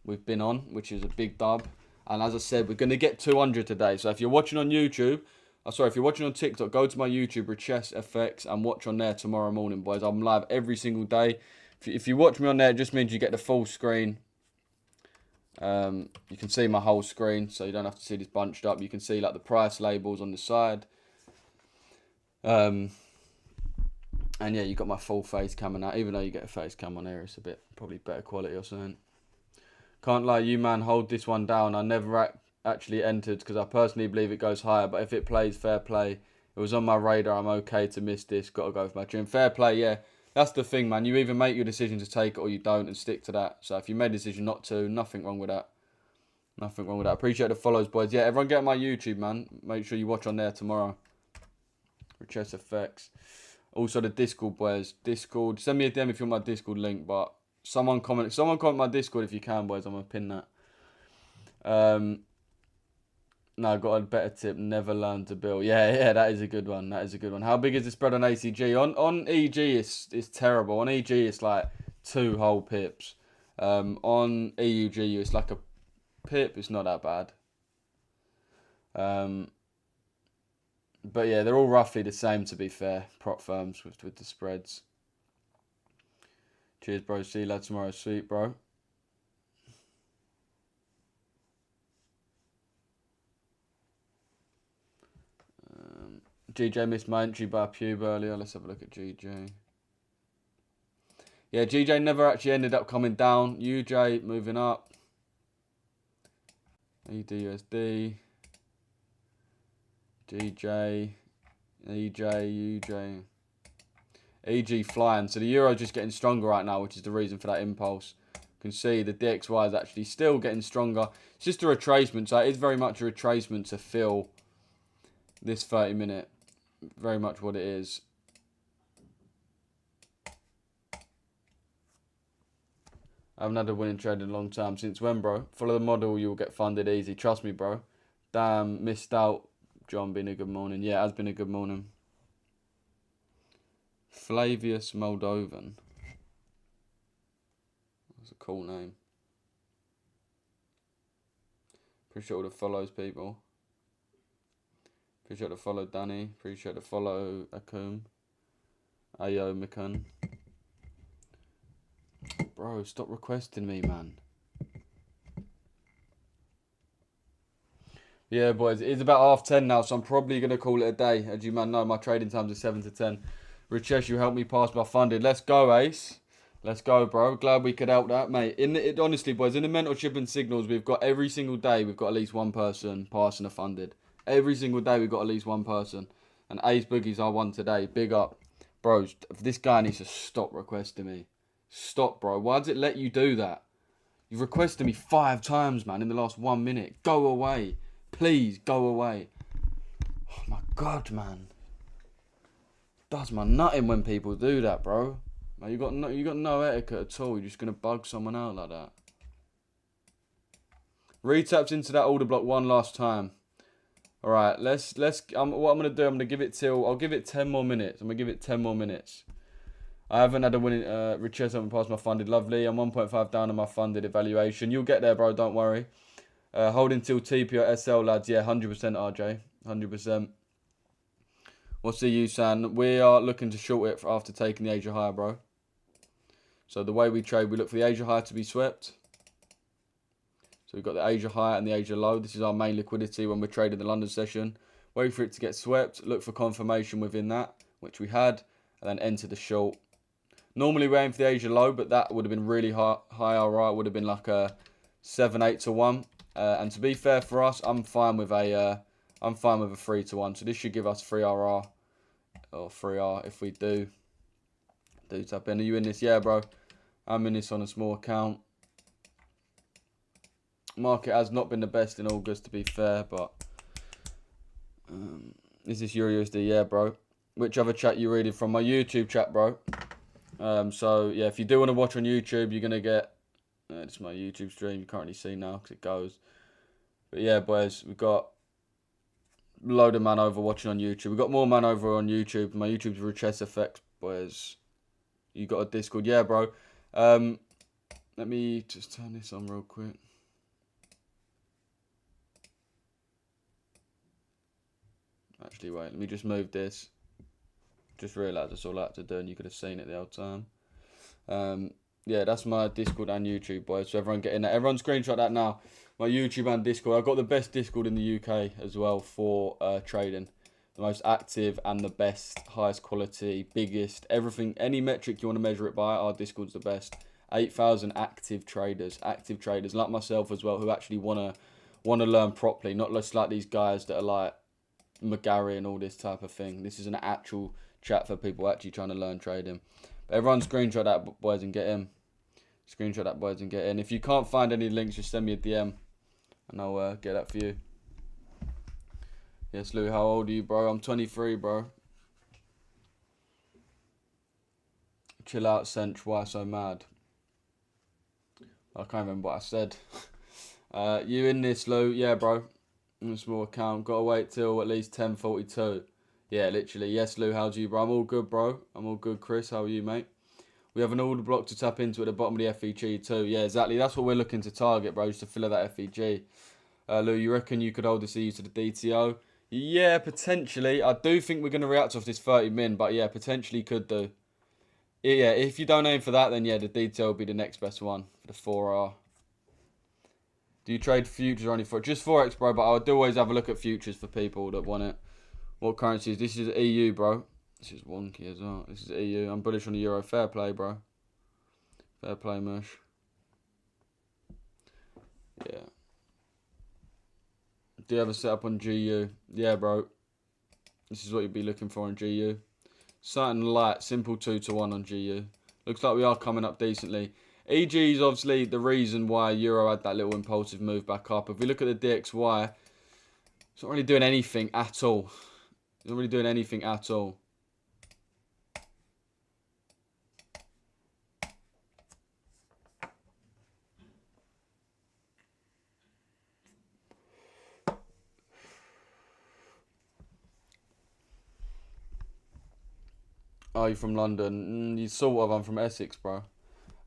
we've been on, which is a big dub. And as I said, we're going to get 200 today. So if you're watching on YouTube, if you're watching on TikTok, go to my YouTube, Richesse FX, and watch on there tomorrow morning, boys. I'm live every single day. If you watch me on there, it just means you get the full screen. You can see my whole screen, so you don't have to see this bunched up. You can see like the price labels on the side. And yeah, you got my full face cam on that. Even though you get a face cam on here, it's a bit probably better quality or something. Can't lie, you man, hold this one down. I never actually entered because I personally believe it goes higher. But if it plays, fair play. It was on my radar. I'm okay to miss this. Got to go for my dream. Fair play, yeah. That's the thing, man. You either make your decision to take it or you don't and stick to that. So if you made a decision not to, nothing wrong with that. Nothing wrong with that. Appreciate the follows, boys. Yeah, everyone get on my YouTube, man. Make sure you watch on there tomorrow. Richesse FX. Also the Discord, boys. Discord. Send me a DM if you want my Discord link, but someone comment my Discord if you can, boys. I'm gonna pin that. No, I got a better tip. Never learn to build. Yeah, that is a good one. That is a good one. How big is the spread on ACG? On EG, it's terrible. On EG, it's like 2 whole pips. On EUG, it's like a pip. It's not that bad. But yeah, they're all roughly the same, to be fair. Prop firms with the spreads. Cheers, bro. See you later tomorrow. Sweet, bro. GJ missed my entry by a pube earlier. Let's have a look at GJ. Yeah, GJ never actually ended up coming down. UJ moving up. EDUSD. GJ. EJ, UJ. EG flying. So the euro just getting stronger right now, which is the reason for that impulse. You can see the DXY is actually still getting stronger. It's just a retracement. So it is very much a retracement to fill this 30 minute. Very much what it is. I haven't had a winning trade in a long time. Since when, bro? Follow the model, you'll get funded easy. Trust me, bro. Damn, missed out. John, been a good morning. Yeah, it has been a good morning. Flavius Moldovan. That's a cool name. Appreciate all the follows, people. Appreciate the follow, Danny. Appreciate the follow, Akum. Ayo, Mikun. Bro, stop requesting me, man. Yeah, boys, it's about 10:30 now, so I'm probably going to call it a day. As you man know, my trading times are 7 to 10. Richesse, you helped me pass my funded. Let's go, Ace. Let's go, bro. Glad we could help that, mate. Honestly, boys, in the mental shipping signals, we've got every single day, we've got at least one person passing a funded. Every single day, we've got at least one person. And Ace Boogie's our one today. Big up. Bro, this guy needs to stop requesting me. Stop, bro. Why does it let you do that? You've requested me 5 times, man, in the last 1 minute. Go away. Please, go away. Oh, my God, man. Does my nutting when people do that, bro. Like, you got no etiquette at all. You're just going to bug someone out like that. Retaps into that order block one last time. All right, let's. What I'm gonna do, I'm gonna give it I'll give it 10 more minutes. I'm gonna give it 10 more minutes. I haven't had a winning. Richesse haven't passed my funded. Lovely. I'm 1.5 down on my funded evaluation. You'll get there, bro. Don't worry. Holding till TP or SL, lads. Yeah, 100% RJ. 100%. What's the use, San? We are looking to short it after taking the Asia higher, bro. So the way we trade, we look for the Asia high to be swept. So we've got the Asia high and the Asia low. This is our main liquidity when we're trading the London session. Wait for it to get swept. Look for confirmation within that, which we had. And then enter the short. Normally we're aiming for the Asia low, but that would have been really high RR. It would have been like a 7-8 to 1. And to be fair for us, I'm fine with a 3 to 1. So this should give us 3 RR or 3R if we do tap in. Are you in this? Yeah, bro. I'm in this on a small account. Market has not been the best in August, to be fair, but is this Euro USD? Yeah, bro. Which other chat you reading from? My YouTube chat, bro. So yeah, if you do want to watch on YouTube, you're gonna get. It's my YouTube stream. You can't really see now because it goes. But yeah, boys, we've got a load of man over watching on YouTube. We've got more man over on YouTube. My YouTube's Richesse Effects, boys. You got a Discord? Yeah, bro. Let me just turn this on real quick. Actually, wait, let me just move this. Just realised that's all I had to do and you could have seen it the whole time. Yeah, that's my Discord and YouTube, boys. So everyone get in there. Everyone screenshot that now. My YouTube and Discord. I've got the best Discord in the UK as well for trading. The most active and the best, highest quality, biggest, everything. Any metric you want to measure it by, our Discord's the best. 8,000 active traders like myself as well, who actually want to learn properly. Not just like these guys that are like McGarry and all this type of thing. This is an actual chat for people actually trying to learn trading. But everyone screenshot that, boys, and get in. Screenshot that, boys, and get in. If you can't find any links, just send me a DM and I'll get that for you. Yes, Lou, how old are you, bro? I'm 23, bro. Chill out, Sench. Why so mad? I can't remember what I said. You in this, Lou? Yeah, bro. In a small account. Got to wait till at least 10:42. Yeah, literally. Yes, Lou, how's you, bro? I'm all good, bro. I'm all good, Chris. How are you, mate? We have an order block to tap into at the bottom of the FEG too. Yeah, exactly. That's what we're looking to target, bro, just to fill out that FEG. Lou, you reckon you could hold this EU to the DTO? Yeah, potentially. I do think we're going to react off this 30 min, but yeah, potentially could do. Yeah, if you don't aim for that, then yeah, the DTO will be the next best one for the 4R. Do you trade futures or only for just Forex, bro? But I would always have a look at futures for people that want it. What currency is this? Is EU, bro. This is wonky as well. This is EU. I'm bullish on the euro. Fair play, bro. Fair play, Mush. Yeah. Do you have a setup on GU? Yeah, bro. This is what you'd be looking for on GU. Something light, simple 2-to-1 on GU. Looks like we are coming up decently. EG is obviously the reason why Euro had that little impulsive move back up. If we look at the DXY, it's not really doing anything at all. It's not really doing anything at all. Oh, you're from London? You sort of. I'm from Essex, bro.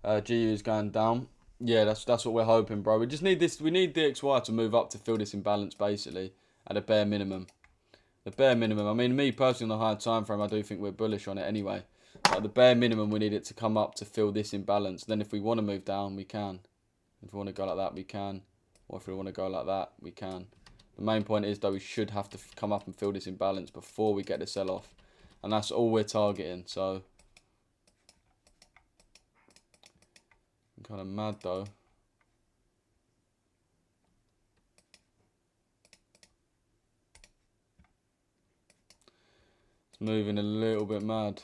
GU is going down. Yeah, that's what we're hoping, bro. We just need this. We need DXY to move up to fill this imbalance, basically, at a bare minimum. The bare minimum. I mean, me personally, on the higher time frame, I do think we're bullish on it anyway. But the bare minimum, we need it to come up to fill this imbalance. Then, if we want to move down, we can. If we want to go like that, we can. Or if we want to go like that, we can. The main point is, though, we should have to come up and fill this imbalance before we get the sell-off. And that's all we're targeting, so... I'm kind of mad, though. It's moving a little bit mad.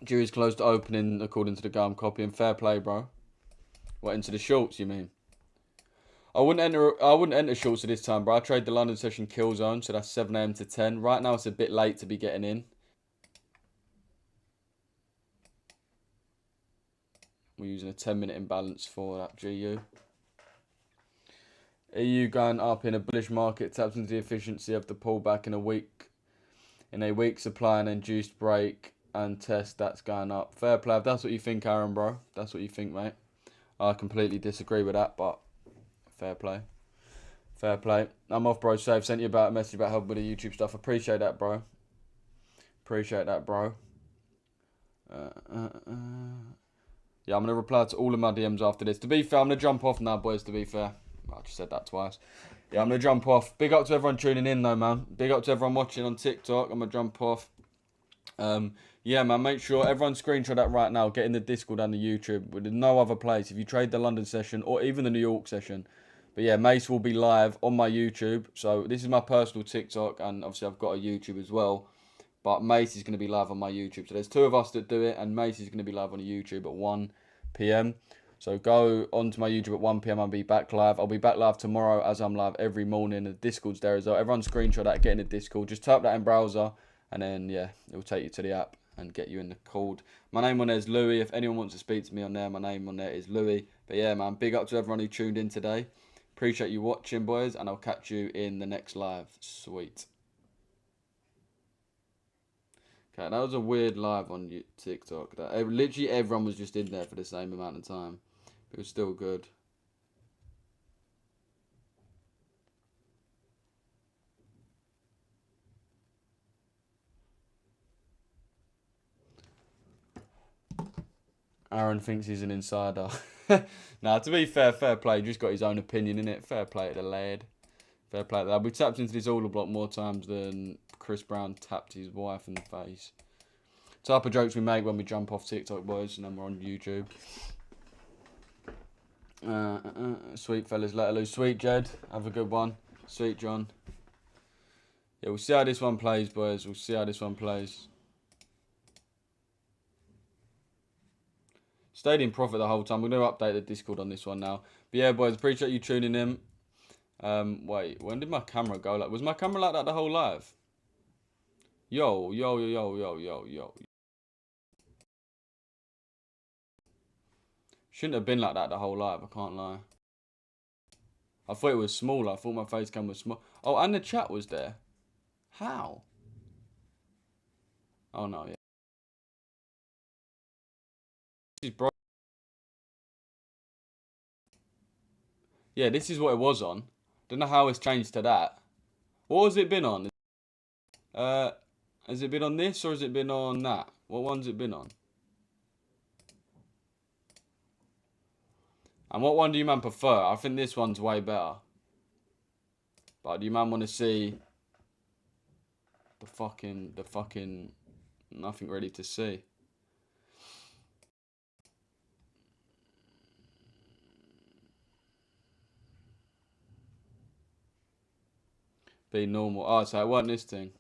Jury's close to opening, according to the guy I'm copying. Fair play, bro. What, into the shorts, you mean? I wouldn't enter shorts at this time, bro. I trade the London session kill zone, so that's 7 AM to 10. Right now, it's a bit late to be getting in. We're using a 10-minute imbalance for that GU. EU going up in a bullish market, taps into the efficiency of the pullback in a weak supply and induced break and test. That's going up. Fair play. If that's what you think, Aaron, bro. That's what you think, mate. I completely disagree with that, but fair play. Fair play. I'm off, bro. Safe. Sent you a message about help with the YouTube stuff. Appreciate that, bro. Appreciate that, bro. Yeah, I'm going to reply to all of my DMs after this. To be fair, I'm going to jump off now, boys, to be fair. I just said that twice. Yeah, I'm going to jump off. Big up to everyone tuning in, though, man. Big up to everyone watching on TikTok. I'm going to jump off. Yeah, man, make sure everyone screenshot that right now. Get in the Discord and the YouTube. There's no other place. If you trade the London session or even the New York session. But yeah, Mace will be live on my YouTube. So this is my personal TikTok, and obviously I've got a YouTube as well. But Mace is going to be live on my YouTube. So there's two of us that do it, and Mace is going to be live on the YouTube at 1 PM. So go onto my YouTube at 1 PM. I'll be back live. I'll be back live tomorrow, as I'm live every morning. The Discord's there as well. Everyone screenshot that, get in the Discord. Just type that in browser, and then yeah, it will take you to the app and get you in the code. My name on there is Louis. If anyone wants to speak to me on there, my name on there is Louis. But yeah, man, big up to everyone who tuned in today. Appreciate you watching, boys, and I'll catch you in the next live. Sweet. Okay, that was a weird live on TikTok. Literally everyone was just in there for the same amount of time. It was still good. Aaron thinks he's an insider. Nah, to be fair, fair play. Just got his own opinion in it. Fair play to the lad. Fair play to that. We tapped into this order block more times than Chris Brown tapped his wife in the face. Type of jokes we make when we jump off TikTok, boys, and then we're on YouTube. Sweet fellas, let her loose. Sweet Jed, have a good one. Sweet John. Yeah, we'll see how this one plays, boys. We'll see how this one plays. Stayed in profit the whole time. We're going to update the Discord on this one now. But yeah, boys, appreciate you tuning in. Wait, when did my camera go? Was my camera like that the whole live? Yo. Shouldn't have been like that the whole live, I can't lie. I thought it was smaller. I thought my face cam was small. Oh, and the chat was there. How? Oh, no, yeah. This is bright. Yeah, this is what it was on. Don't know how it's changed to that. What has it been on? Has it been on this or has it been on that? What one's it been on? And what one do you man prefer? I think this one's way better. But do you man want to see the fucking nothing ready to see? Be normal. Oh, so it wasn't this thing.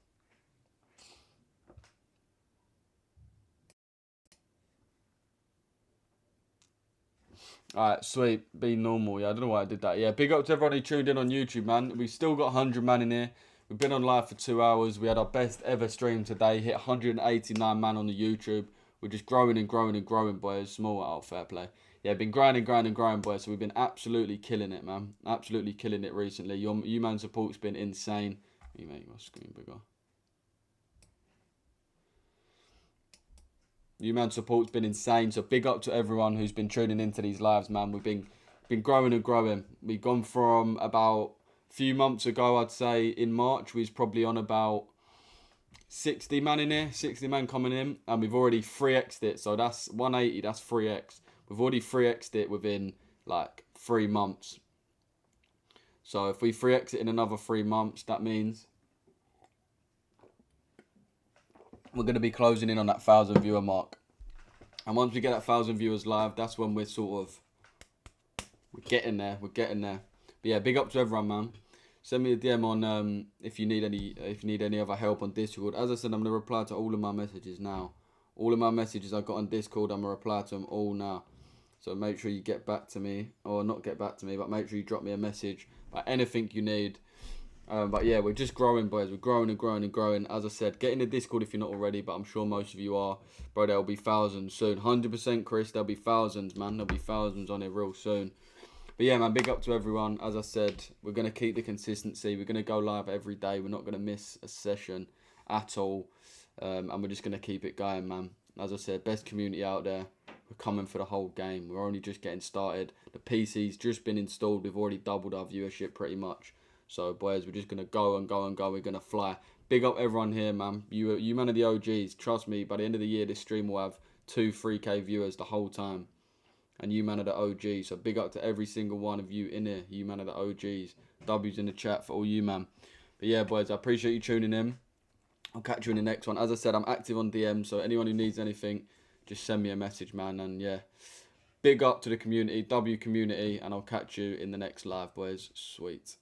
Alright, sweet. Be normal. Yeah, I don't know why I did that. Yeah, big up to everyone who tuned in on YouTube, man. We've still got 100 man in here. We've been on live for 2 hours. We had our best ever stream today. Hit 189 man on the YouTube. We're just growing and growing and growing, boys. Small out, fair play. Yeah, been grinding, boys. So we've been absolutely killing it, man. Absolutely killing it recently. You man support's been insane. Let me make my screen bigger. You man support's been insane. So big up to everyone who's been tuning into these lives, man. We've been growing and growing. We've gone from about a few months ago, I'd say in March, we was probably on about 60 man in here, 60 man coming in, and we've already 3x'd it. So that's 180, that's 3x. We've already 3x'd it within like 3 months. So if we 3x it in another 3 months, that means we're going to be closing in on that 1,000 viewer mark. And once we get that 1,000 viewers live, that's when we're we're getting there. But yeah, big up to everyone, man. Send me a DM on if you need any other help on Discord. As I said, I'm going to reply to all of my messages now. All of my messages I got on Discord, I'm going to reply to them all now. So make sure you get back to me, or not get back to me, but make sure you drop me a message about anything you need. But yeah, we're just growing, boys. We're growing and growing and growing. As I said, get in the Discord if you're not already, but I'm sure most of you are. Bro, there'll be thousands soon. 100%, Chris. There'll be thousands, man. There'll be thousands on it real soon. But yeah, man, big up to everyone. As I said, we're going to keep the consistency. We're going to go live every day. We're not going to miss a session at all. And we're just going to keep it going, man. As I said, best community out there. We're coming for the whole game. We're only just getting started. The PC's just been installed. We've already doubled our viewership pretty much. So, boys, we're just going to go and go and go. We're going to fly. Big up everyone here, man. You man are the OGs. Trust me, by the end of the year, this stream will have 2-3K viewers the whole time. And you man are the OGs. So, big up to every single one of you in here. You man are the OGs. W's in the chat for all you, man. But, yeah, boys, I appreciate you tuning in. I'll catch you in the next one. As I said, I'm active on DM. So, anyone who needs anything, just send me a message, man. And, yeah, big up to the community, W community. And I'll catch you in the next live, boys. Sweet.